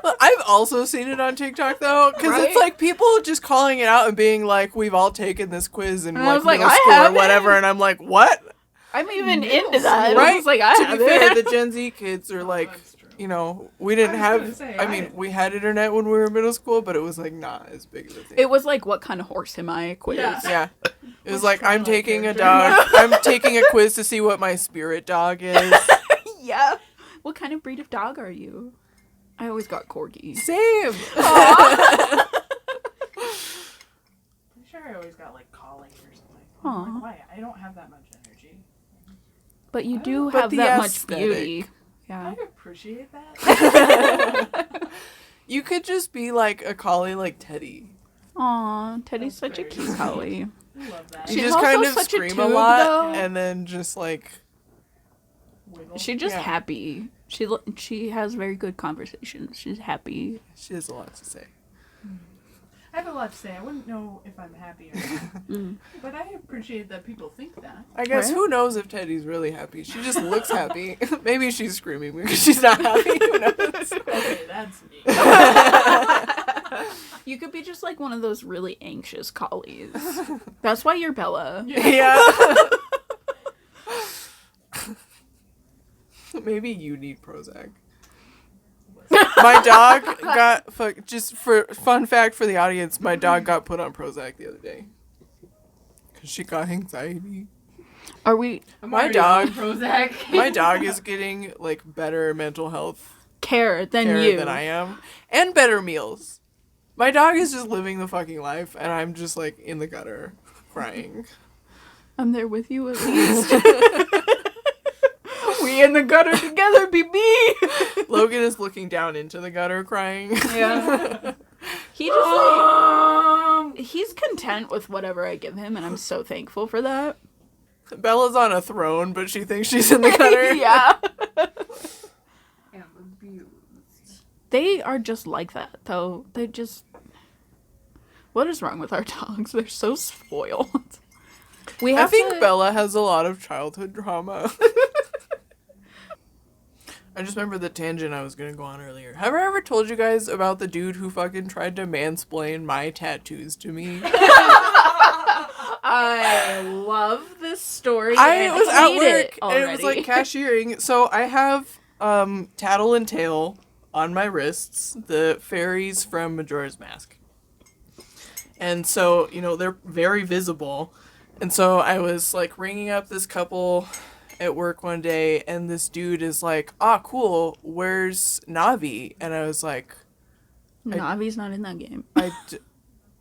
Well, I've also seen it on TikTok though, because Right? it's like people just calling it out and being like, "We've all taken this quiz in And I like was like, middle I school or haven't. whatever," and I'm like, "What?" I'm even into that. Right? I was like, I To have be fair, it. the Gen Z kids are like, That's true. you know, we didn't I was have. gonna say, I mean, we had internet when we were in middle school, but it was like not as big of a thing. It was like, what kind of horse am I quiz? Yeah. Yeah. It was Which like, I'm Twilight taking a character? dog. I'm taking a quiz to see what my spirit dog is. Yeah. What kind of breed of dog are you? I always got corgis. Same. I'm sure I always got like collie or something. Aw. I'm like, why? I don't have that much energy. But you do But have the that much aesthetic. beauty. I Yeah. appreciate that. You could just be like a collie like Teddy. Aw, Teddy's That's such a very cute sweet. collie. I love that. You She's just also kind of such a scream a tube, lot though. and then just like, Wiggle. She's just Yeah. happy. She has very good conversations. She's happy. she has a lot to say. I have a lot to say. I wouldn't know if I'm happy or not. Mm. But I appreciate that people think that. I guess Right? who knows if Teddy's really happy? She just looks happy. Maybe she's screaming because she's not happy. Who knows? Okay, that's me. You could be just like one of those really anxious collies. That's why you're Bella. Yeah. Maybe you need Prozac. My dog got just for fun fact for the audience. My dog got put on Prozac the other day because she got anxiety. Are we I'm My already dog- on Prozac. My dog is getting like better mental health care than care you? than I am, and better meals. My dog is just living the fucking life, and I'm just like in the gutter crying. I'm there with you at least. We in the gutter together, BB. Logan is looking down into the gutter crying. Yeah. He just like, he's content with whatever I give him, and I'm so thankful for that. Bella's on a throne, but she thinks she's in the gutter. Yeah. Am abused. They are just like that, though. They just. What is wrong with our dogs? They're so spoiled. We I have think to... Bella has a lot of childhood trauma. I just remember the tangent I was gonna go on earlier. Have I ever told you guys about the dude who fucking tried to mansplain my tattoos to me? I love this story. I and was at hate work it and it was like already. cashiering. So I have Tattle and Tail on my wrists, the fairies from Majora's Mask. And so, you know, they're very visible. And so I was like ringing up this couple at work one day, and this dude is like, "Ah, cool, where's Navi?" And I was like, Navi's not in that game.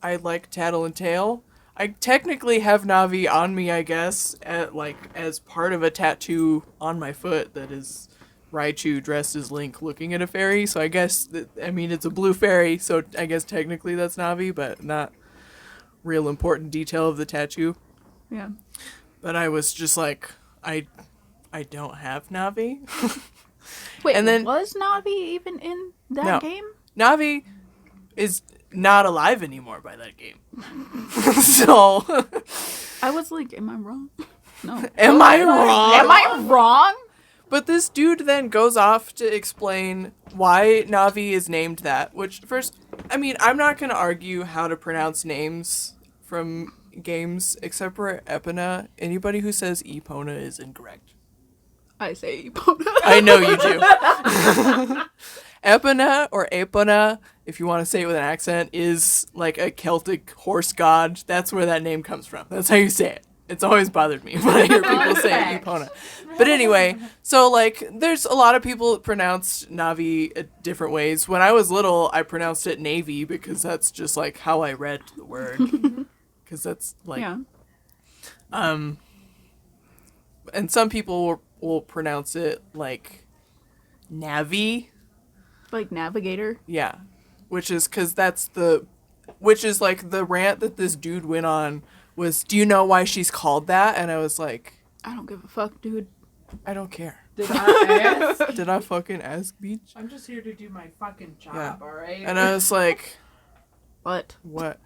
I like Tattle and Tail. I technically have Navi on me, I guess, as part of a tattoo on my foot that is Raichu dressed as Link looking at a fairy. So I guess it's a blue fairy, so I guess technically that's Navi, but not real important detail of the tattoo. Yeah. But I was just like, I don't have Navi. Wait, And then- was Navi even in that No. game? Navi is not alive anymore by that game. So, I was like, am I wrong? No. am I wrong? Am I wrong? But this dude then goes off to explain why Navi is named that, which first, I'm not going to argue how to pronounce names from games except for Epona. Anybody who says Epona is incorrect. I say Epona. I know you do. Epona or Epona, if you want to say it with an accent, is like a Celtic horse god. That's where that name comes from. That's how you say it. It's always bothered me when I hear people say Epona. But anyway, so like there's a lot of people that pronounce Navi different ways. When I was little, I pronounced it Navy because that's just like how I read the word. Because that's like, Yeah. and some people will pronounce it like Navi. Like Navigator. Yeah. Which is like the rant that this dude went on was, do you know why she's called that? And I was like, I don't give a fuck, dude. I don't care. Did I ask? Did I fucking ask, Beach? I'm just here to do my fucking job, Yeah. alright? And I was like, What? what?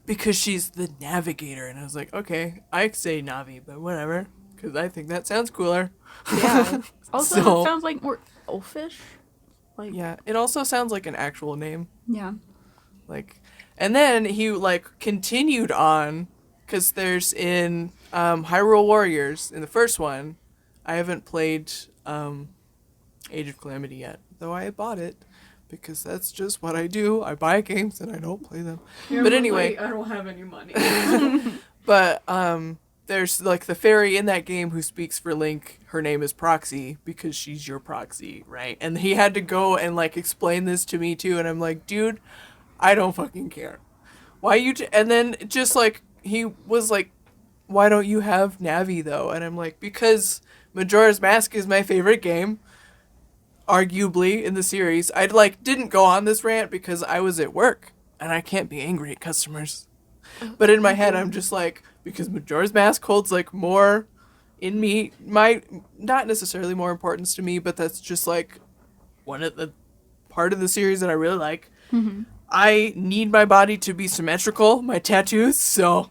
Because she's the navigator. And I was like, okay, I say Navi, but whatever. Because I think that sounds cooler. Yeah. Also, So- it sounds like more elfish. Like, Yeah. It also sounds like an actual name. yeah. Like, and then he like continued on, because there's in Hyrule Warriors, in the first one, I haven't played Age of Calamity yet, though I bought it because that's just what I do. I buy games and I don't play them. But anyway, I don't have any money. but there's like the fairy in that game who speaks for Link. Her name is Proxy because she's your proxy, right? And he had to go and like explain this to me too, and I'm like, dude, I don't fucking care. Why you? And then just like he was like, why don't you have Navi though? And I'm like, because Majora's Mask is my favorite game, arguably in the series. I like didn't go on this rant because I was at work and I can't be angry at customers. But in my head, I'm just like, because Majora's Mask holds like more in me, not necessarily more importance to me, but that's just like one of the part of the series that I really like. Mm-hmm. I need my body to be symmetrical, my tattoos, so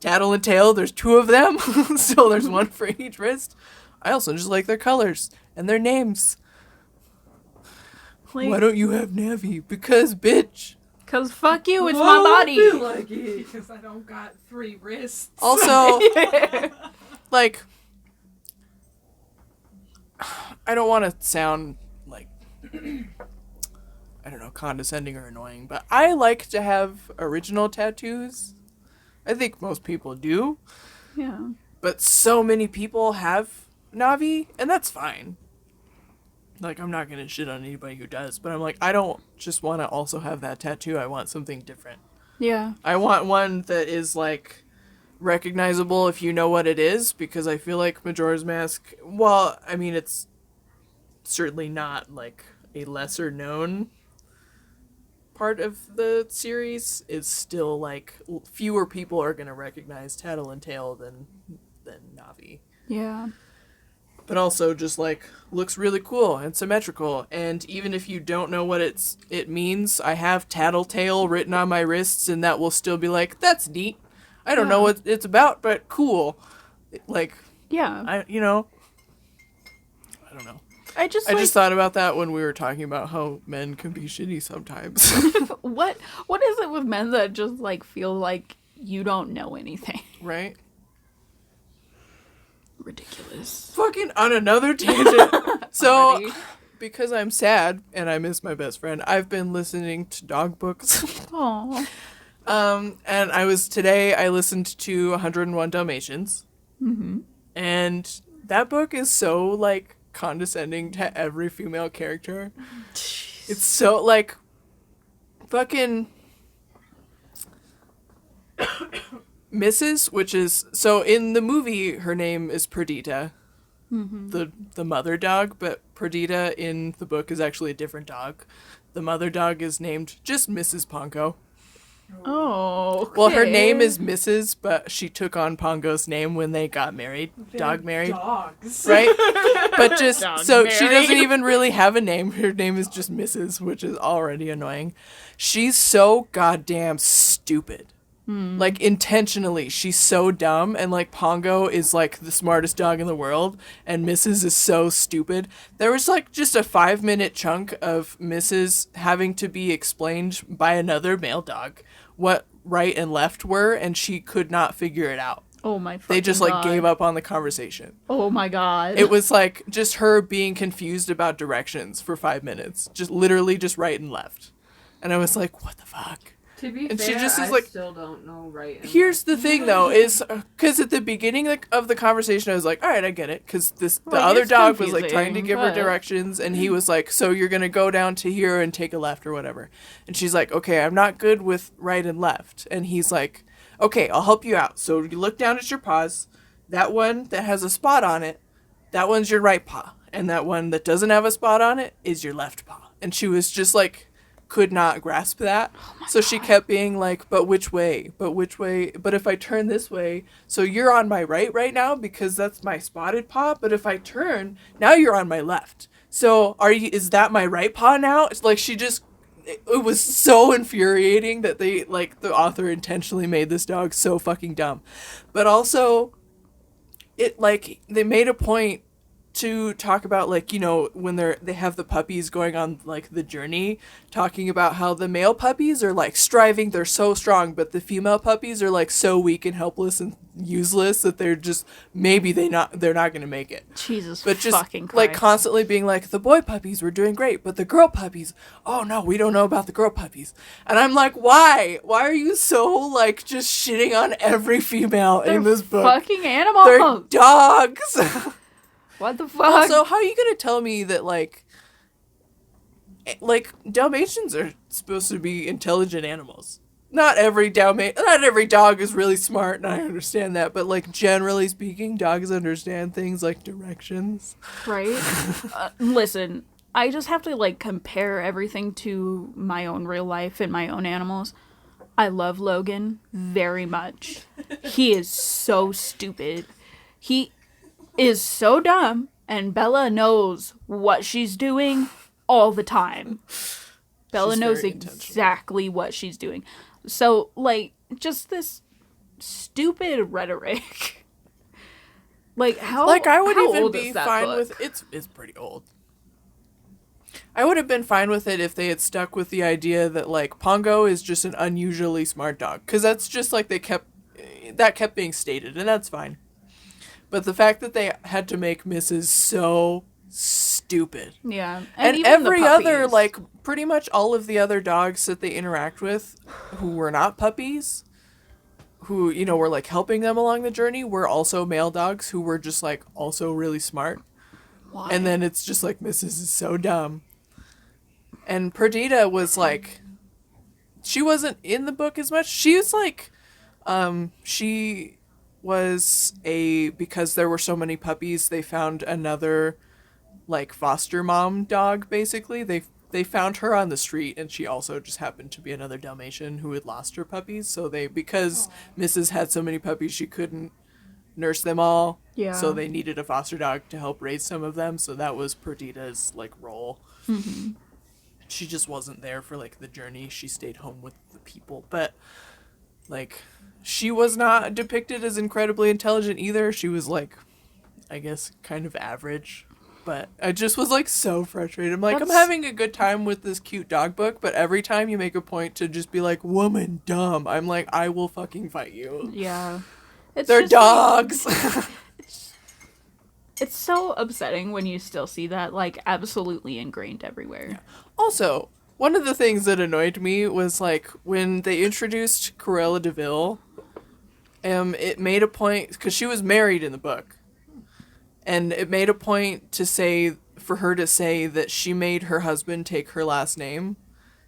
Tattle and Tail, there's 2 of them, so there's 1 for each wrist. I also just like their colors and their names. Like, Why don't you have Navi? Because, bitch. Cause fuck you, it's I my don't body. feel like it. Because I don't got 3 wrists. Also, like, I don't want to sound like, I don't know, condescending or annoying, but I like to have original tattoos. I think most people do, Yeah. but so many people have Navi, and that's fine. Like, I'm not gonna shit on anybody who does, but I'm like, I don't just want to also have that tattoo. I want something different. Yeah. I want one that is, like, recognizable if you know what it is, because I feel like Majora's Mask, well, I mean, it's certainly not, like, a lesser-known part of the series. It's still, like, fewer people are going to recognize Tattle and Tail than Navi. Yeah. But also just, like, looks really cool and symmetrical. And even if you don't know what it means, I have Tattletale written on my wrists, and that will still be like, that's neat. I don't know what it's about, but cool. Like, Yeah. I don't know. I just thought about that when we were talking about how men can be shitty sometimes. what is it with men that just like feel like you don't know anything? Right? Ridiculous. Fucking on another tangent. So, Already. because I'm sad and I miss my best friend, I've been listening to dog books. Aw. And I listened to 101 Dalmatians. Mm-hmm. And that book is so, like, condescending to every female character. It's so, like, fucking Mrs., which is, so in the movie, her name is Perdita, the mother dog, but Perdita in the book is actually a different dog. The mother dog is named just Mrs. Pongo. Oh. Okay. Well, her name is Mrs., but she took on Pongo's name when they got married. Dog married. Dogs. Right? But just, Dog so she married. doesn't even really have a name. Her name is just Mrs., which is already annoying. She's so goddamn stupid. Like, intentionally, she's so dumb, and, like, Pongo is, like, the smartest dog in the world, and Mrs. is so stupid. There was, like, just a 5-minute chunk of Mrs. having to be explained by another male dog what right and left were, and she could not figure it out. Oh my They just fucking like God. gave up on the conversation. Oh my God. It was like just her being confused about directions for 5 minutes. Just literally just right and left. And I was like, what the fuck? To be And fair, she just is I like, still don't know right and here's left. the thing though, is because at the beginning of the conversation I was like, all right, I get it, because the Like, other it's dog was like trying to confusing, give her but- directions, and he was like, so you're gonna go down to here and take a left or whatever, and she's like, okay, I'm not good with right and left, and he's like, okay, I'll help you out. So you look down at your paws, that one that has a spot on it, that one's your right paw, and that one that doesn't have a spot on it is your left paw. And she was just like, could not grasp that. So she kept being like, but which way? But which way? But if I turn this way, so you're on my right now because that's my spotted paw, but if I turn, now you're on my left. So is that my right paw now? It's like she just, it was so infuriating that they, like, the author intentionally made this dog so fucking dumb. But also, it, like, they made a point to talk about, like, you know, when they have the puppies going on, like, the journey, talking about how the male puppies are, like, striving, they're so strong, but the female puppies are, like, so weak and helpless and useless that they're just, maybe they're not gonna make it. Jesus But just, fucking Christ. like, constantly being like, the boy puppies were doing great, but the girl puppies, oh no, we don't know about the girl puppies. And I'm like, why? Why are you so, like, just shitting on every female in this book? Fucking animals. They're dogs! What the fuck? Also, how are you gonna tell me that, like Dalmatians are supposed to be intelligent animals? Not every dog is really smart, and I understand that, but, like, generally speaking, dogs understand things like directions. Right? Listen, I just have to, like, compare everything to my own real life and my own animals. I love Logan very much. He is so stupid. He is so dumb, and Bella knows what she's doing all the time. Bella She's knows very intentional. exactly what she's doing. So, like, just this stupid rhetoric. Like, how Like, I would how even old be is that fine book? with it's pretty old. I would have been fine with it if they had stuck with the idea that, like, Pongo is just an unusually smart dog, because that's just, like, that kept being stated, and that's fine. But the fact that they had to make Mrs. so stupid. Yeah. And even the every other, puppies. like, pretty much all of the other dogs that they interact with who were not puppies, who, you know, were, like, helping them along the journey, were also male dogs who were just, like, also really smart. Why? And then it's just like, Mrs. is so dumb. And Perdita was like, she wasn't in the book as much. She was like, she was because there were so many puppies, they found another, like, foster mom dog, basically. They found her on the street, and she also just happened to be another Dalmatian who had lost her puppies. So because Mrs. had so many puppies, she couldn't nurse them all. Yeah. So they needed a foster dog to help raise some of them. So that was Perdita's, like, role. Mm-hmm. She just wasn't there for, like, the journey. She stayed home with the people. But, like, she was not depicted as incredibly intelligent either. She was, like, I guess, kind of average. But I just was, like, so frustrated. I'm like, I'm having a good time with this cute dog book, but every time you make a point to just be like, woman, dumb, I'm like, I will fucking fight you. Yeah. It's They're just, like, dogs! it's so upsetting when you still see that, like, absolutely ingrained everywhere. Also, one of the things that annoyed me was, like, when they introduced Cruella de Vil, it made a point, because she was married in the book, and it made a point for her to say that she made her husband take her last name,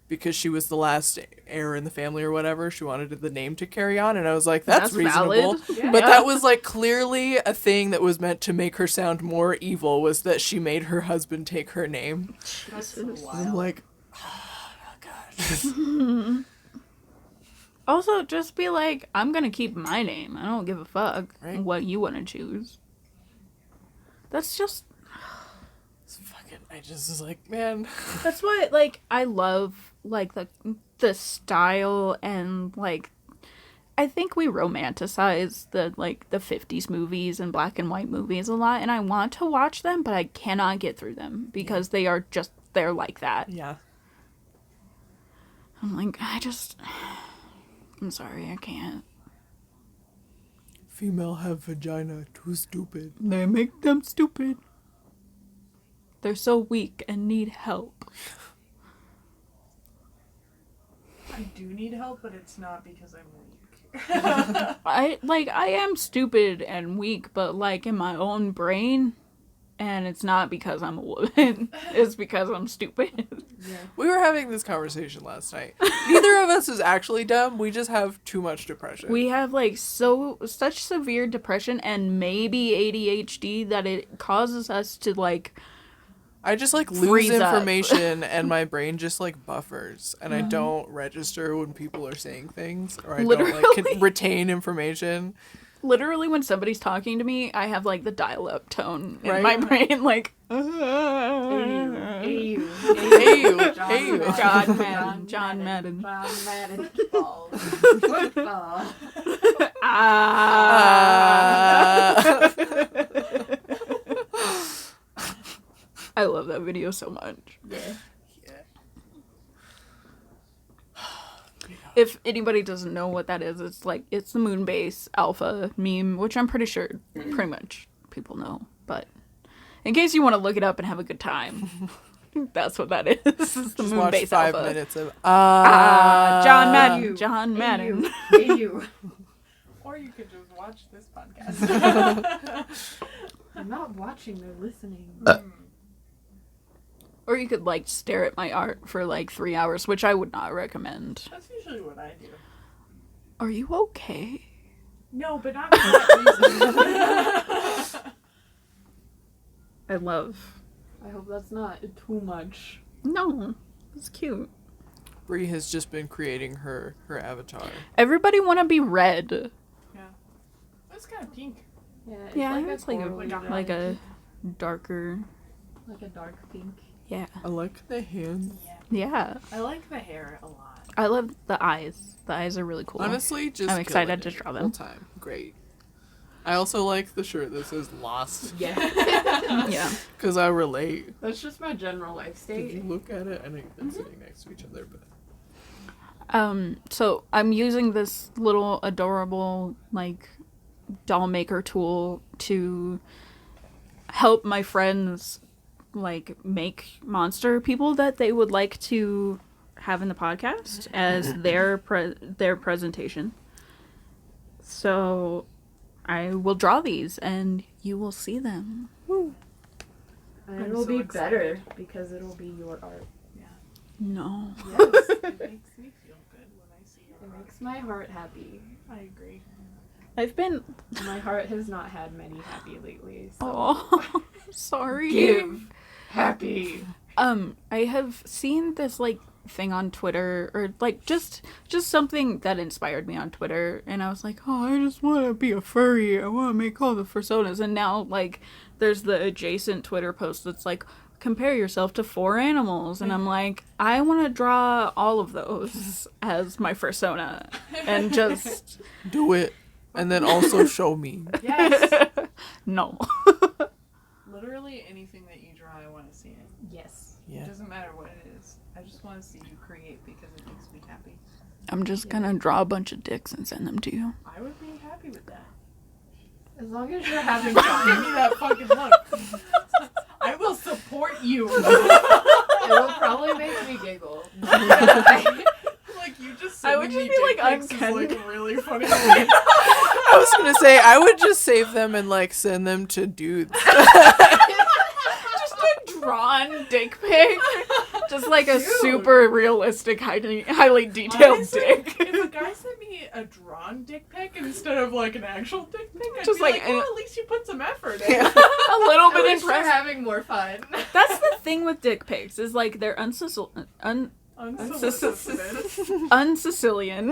because she was the last heir in the family or whatever. She wanted the name to carry on, and I was like, that's reasonable. valid. Yeah. But that was, like, clearly a thing that was meant to make her sound more evil, was that she made her husband take her name. That's so I'm wild. like, oh, God. Also, just be like, I'm gonna keep my name. I don't give a fuck Right. what you want to choose. That's just... I just was like, man. That's why, like, I love, like, the style and, like, I think we romanticize the 50s movies and black and white movies a lot, and I want to watch them, but I cannot get through them because they're like that. Yeah. I'm like, I'm sorry, I can't. female have vagina. Too stupid. They make them stupid. They're so weak and need help. I do need help, but it's not because I'm weak. I am stupid and weak, but like in my own brain, and it's not because I'm a woman. It's because I'm stupid. Yeah. We were having this conversation last night. Neither of us is actually dumb. We just have too much depression. We have like such severe depression and maybe ADHD that it causes us to like I just like lose freeze up. information and my brain just like buffers and I don't register when people are saying things or I don't like retain information. Literally when somebody's talking to me, I have like the dial-up tone in Right. my brain like Hey you. John Madden. Balls. Football. I love that video so much. Yeah. If anybody doesn't know what that is, it's the Moonbase Alpha meme, which I'm pretty sure pretty much people know. But in case you want to look it up and have a good time, that's what that is. It's the Just watch Moonbase 5 Alpha. minutes of John Madden. You. John Madden. Hey you. Or you could just watch this podcast. I'm not watching, they're listening. Or you could like stare at my art for like 3 hours, which I would not recommend. That's usually what I do. Are you okay? No, but not for that reason. I love. I hope that's not too much. No, it's cute. Bree has just been creating her avatar. Everybody want to be red. Yeah. That's kind of pink. Yeah, It's like a darker. like a dark pink. Yeah. I like the hands. Yeah. I like the hair a lot. I love the eyes. The eyes are really cool. Honestly, just I'm excited killing to it draw the them. whole time. Great. I also like the shirt that says Lost Yeah. Yeah. because I relate. That's just my general life Did you state. look at it? I know you've been sitting next to each other, but So I'm using this little adorable like doll maker tool to help my friends like make monster people that they would like to have in the podcast as their presentation. So I will draw these and you will see them. And I'm it'll so be excited. better because it'll be your art. No. Yes. It makes me feel good when I see your It art. makes my heart happy. I agree. I've been My heart has not had many happy lately. So oh sorry. give happy. I have seen this like thing on Twitter or like just something that inspired me on Twitter and I was like, oh, I just want to be a furry. I want to make all the fursonas. And now like there's the adjacent Twitter post that's like compare yourself to 4 animals and I'm like, I want to draw all of those as my fursona and just do it. And then also show me. Yes. no. Literally anything that you draw, I want to see it. Yes. Yeah. It doesn't matter what it is. I just want to see you create because it makes me happy. I'm just gonna draw a bunch of dicks and send them to you. I would be happy with that. As long as you're having Give fun. me that fucking look. I will support you. It will probably make me giggle. Like you just I would sending just me be dick like, pics is I'm like really funny. I was gonna say I would just save them and like send them to dudes. Just a drawn dick pic. Just like a Dude. super realistic, highly detailed Honestly, dick. If a guy sent me a drawn dick pic instead of like an actual dick pic, I'd Just be like like, an- well, at least you put some effort in. A little At bit least you're impressed. having more fun. That's the thing with dick pics is like they're unsicilian. Unsolicited. Unsicilian.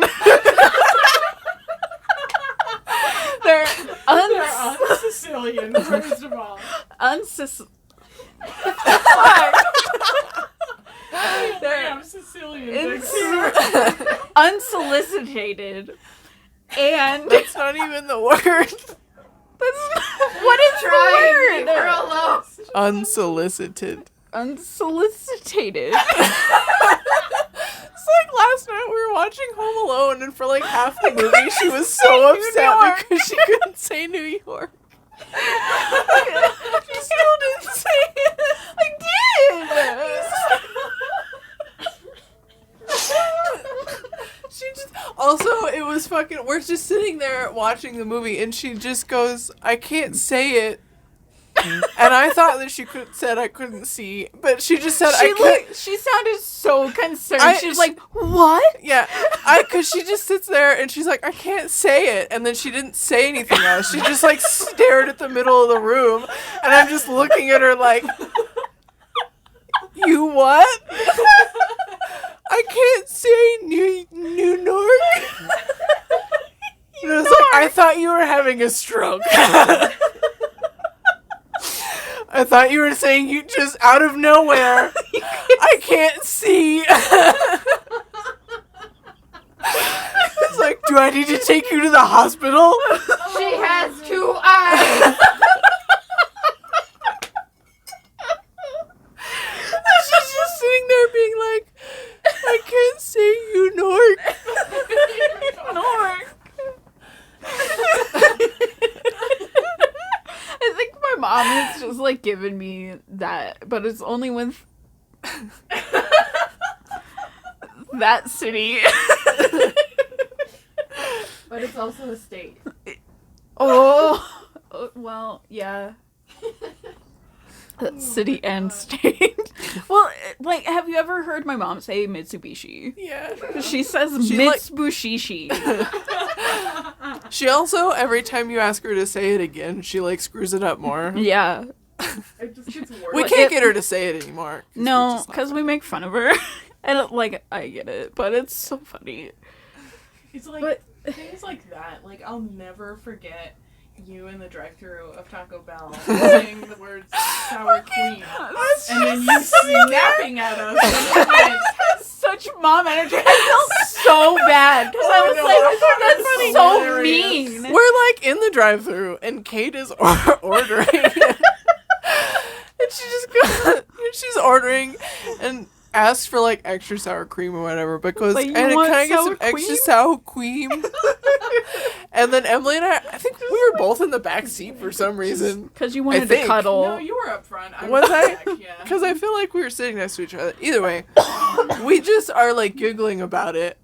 they're They're uns un-Sicilian, first of all. unsis. They're I'm Sicilian. dicks. unsolicited, and That's not even the word. what is Trying the for word? a loaf. Unsolicited. Unsolicited. like last night we were watching Home Alone, and for like half the movie she was so upset because she couldn't say New York. She still didn't say it. I did! She just also it was fucking. We're just sitting there watching the movie, and she just goes, "I can't say it." And I thought that she said I couldn't see, but she just said I couldn't. She sounded so concerned. I- She was like, "What?" Yeah, because she just sits there and she's like, I can't say it. And then she didn't say anything else. She just like stared at the middle of the room. And I'm just looking at her like, you what? I can't say New York. And I was like, I thought you were having a stroke. I thought you were saying you just out of nowhere. I can't see. It's like, do I need to take you to the hospital? She has 2 eyes. She's just sitting there being like, I can't say you Nork. I think my mom has just like given me that, but it's only with that city. But it's also a state. Oh, well, yeah. City and state. Well, like, have you ever heard my mom say Mitsubishi? Yeah. She says She, like- Mitsubishi. She also, every time you ask her to say it again, she like screws it up more. Yeah. It just gets worse. We can't get her to say it anymore. No, because we make fun of her. And, like, I get it, but it's so funny. It's like But- things like that. Like, I'll never forget you in the drive-thru of Taco Bell saying the words sour cream, and then you snapping at us. Such mom energy. I felt so bad because I was like, that's so mean. We're like in the drive-thru and Kate is ordering. And she just goes, she's ordering and asks for like extra sour cream or whatever, because Like, you and want can I get sour some extra cream? sour cream? And then Emily and I think we were both in the back seat for some reason. Because you wanted to think. cuddle. No, you were up front. Was I? Back, yeah. Because I feel like we were sitting next to each other. Either way, we just are like giggling about it.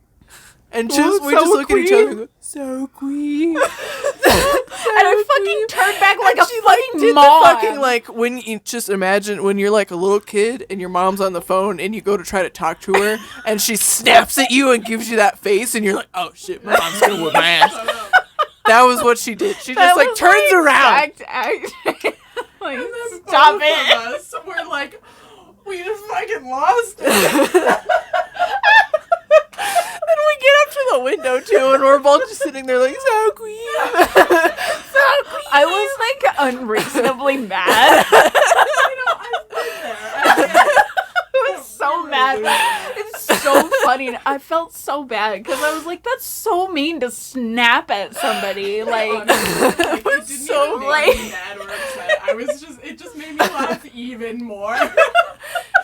And just Ooh, we just sour look at each other and cream. go, sour cream. And I fucking turned back like a She like fucking did mom. the fucking like when you just imagine when you're like a little kid and your mom's on the phone and you go to try to talk to her and she snaps at you and gives you that face and you're like, oh shit, my mom's gonna whip my ass. That was what she did. She just like was turns my around. exact act. Like, And then stop both it. of us were like, we just fucking lost it. Then we get up to the window too, and we're both just sitting there like, so queen. I was like unreasonably mad. You know, I've been there. I was so mad. It's so funny. I felt so bad because I was like, that's so mean to snap at somebody. Like, Honestly, like, it didn't so even make me mad or upset. It just made me laugh even more.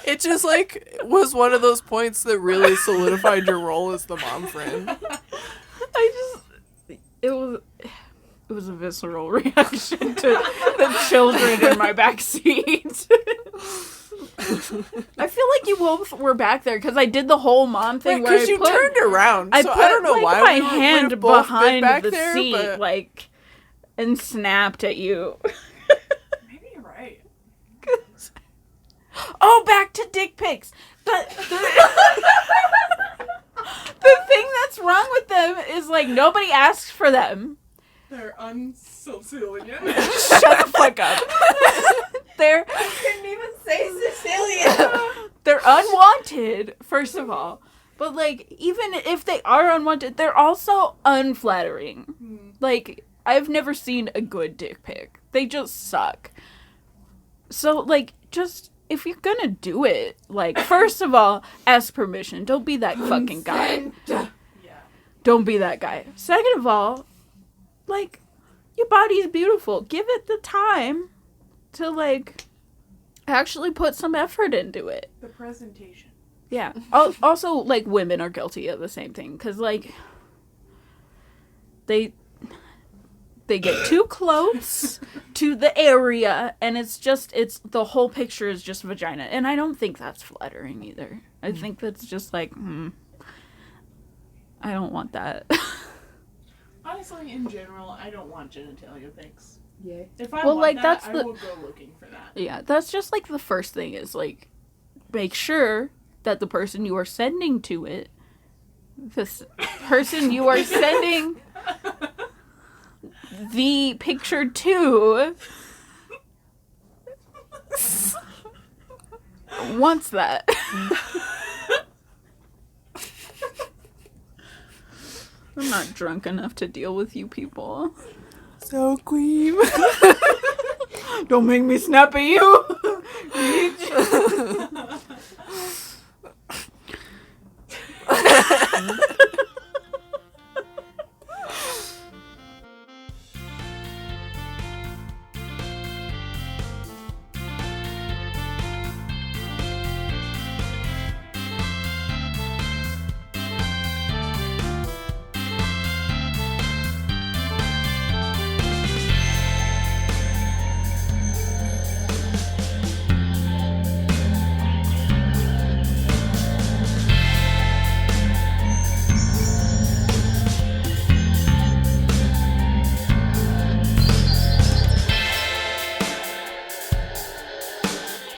It just like was one of those points that really solidified your role as the mom friend. it was a visceral reaction to the children in my back seat. I feel like you both were back there because I did the whole mom thing where Because I you put, turned around. I so put I don't know like, why my we would hand have both been behind back the there, seat, but like, and snapped at you. Maybe you're right. Oh, back to dick pics. The thing that's wrong with them is like nobody asks for them. They're unsicilian. Shut the fuck up. They're Couldn't even say Sicilian. they're unwanted, first of all. But like even if they are unwanted, they're also unflattering. Like I've never seen a good dick pic. They just suck. So like just if you're gonna do it, like first of all, ask permission. Don't be that fucking guy. Yeah. Don't be that guy. Second of all, like, your body is beautiful. Give it the time to, like, actually put some effort into it. The presentation. Yeah. Also, like, women are guilty of the same thing. Because, like, they get too close to the area, and it's the whole picture is just vagina. And I don't think that's flattering either. I think that's just like, I don't want that. Honestly, in general, I don't want genitalia pics. Yeah. If I Well, want like, that, that's I the- will go looking for that. Yeah, that's just, like, the first thing is, like, make sure that the person you are sending to it, this person you are sending the picture to, wants that. I'm not drunk enough to deal with you people. So queen. Don't make me snap at you.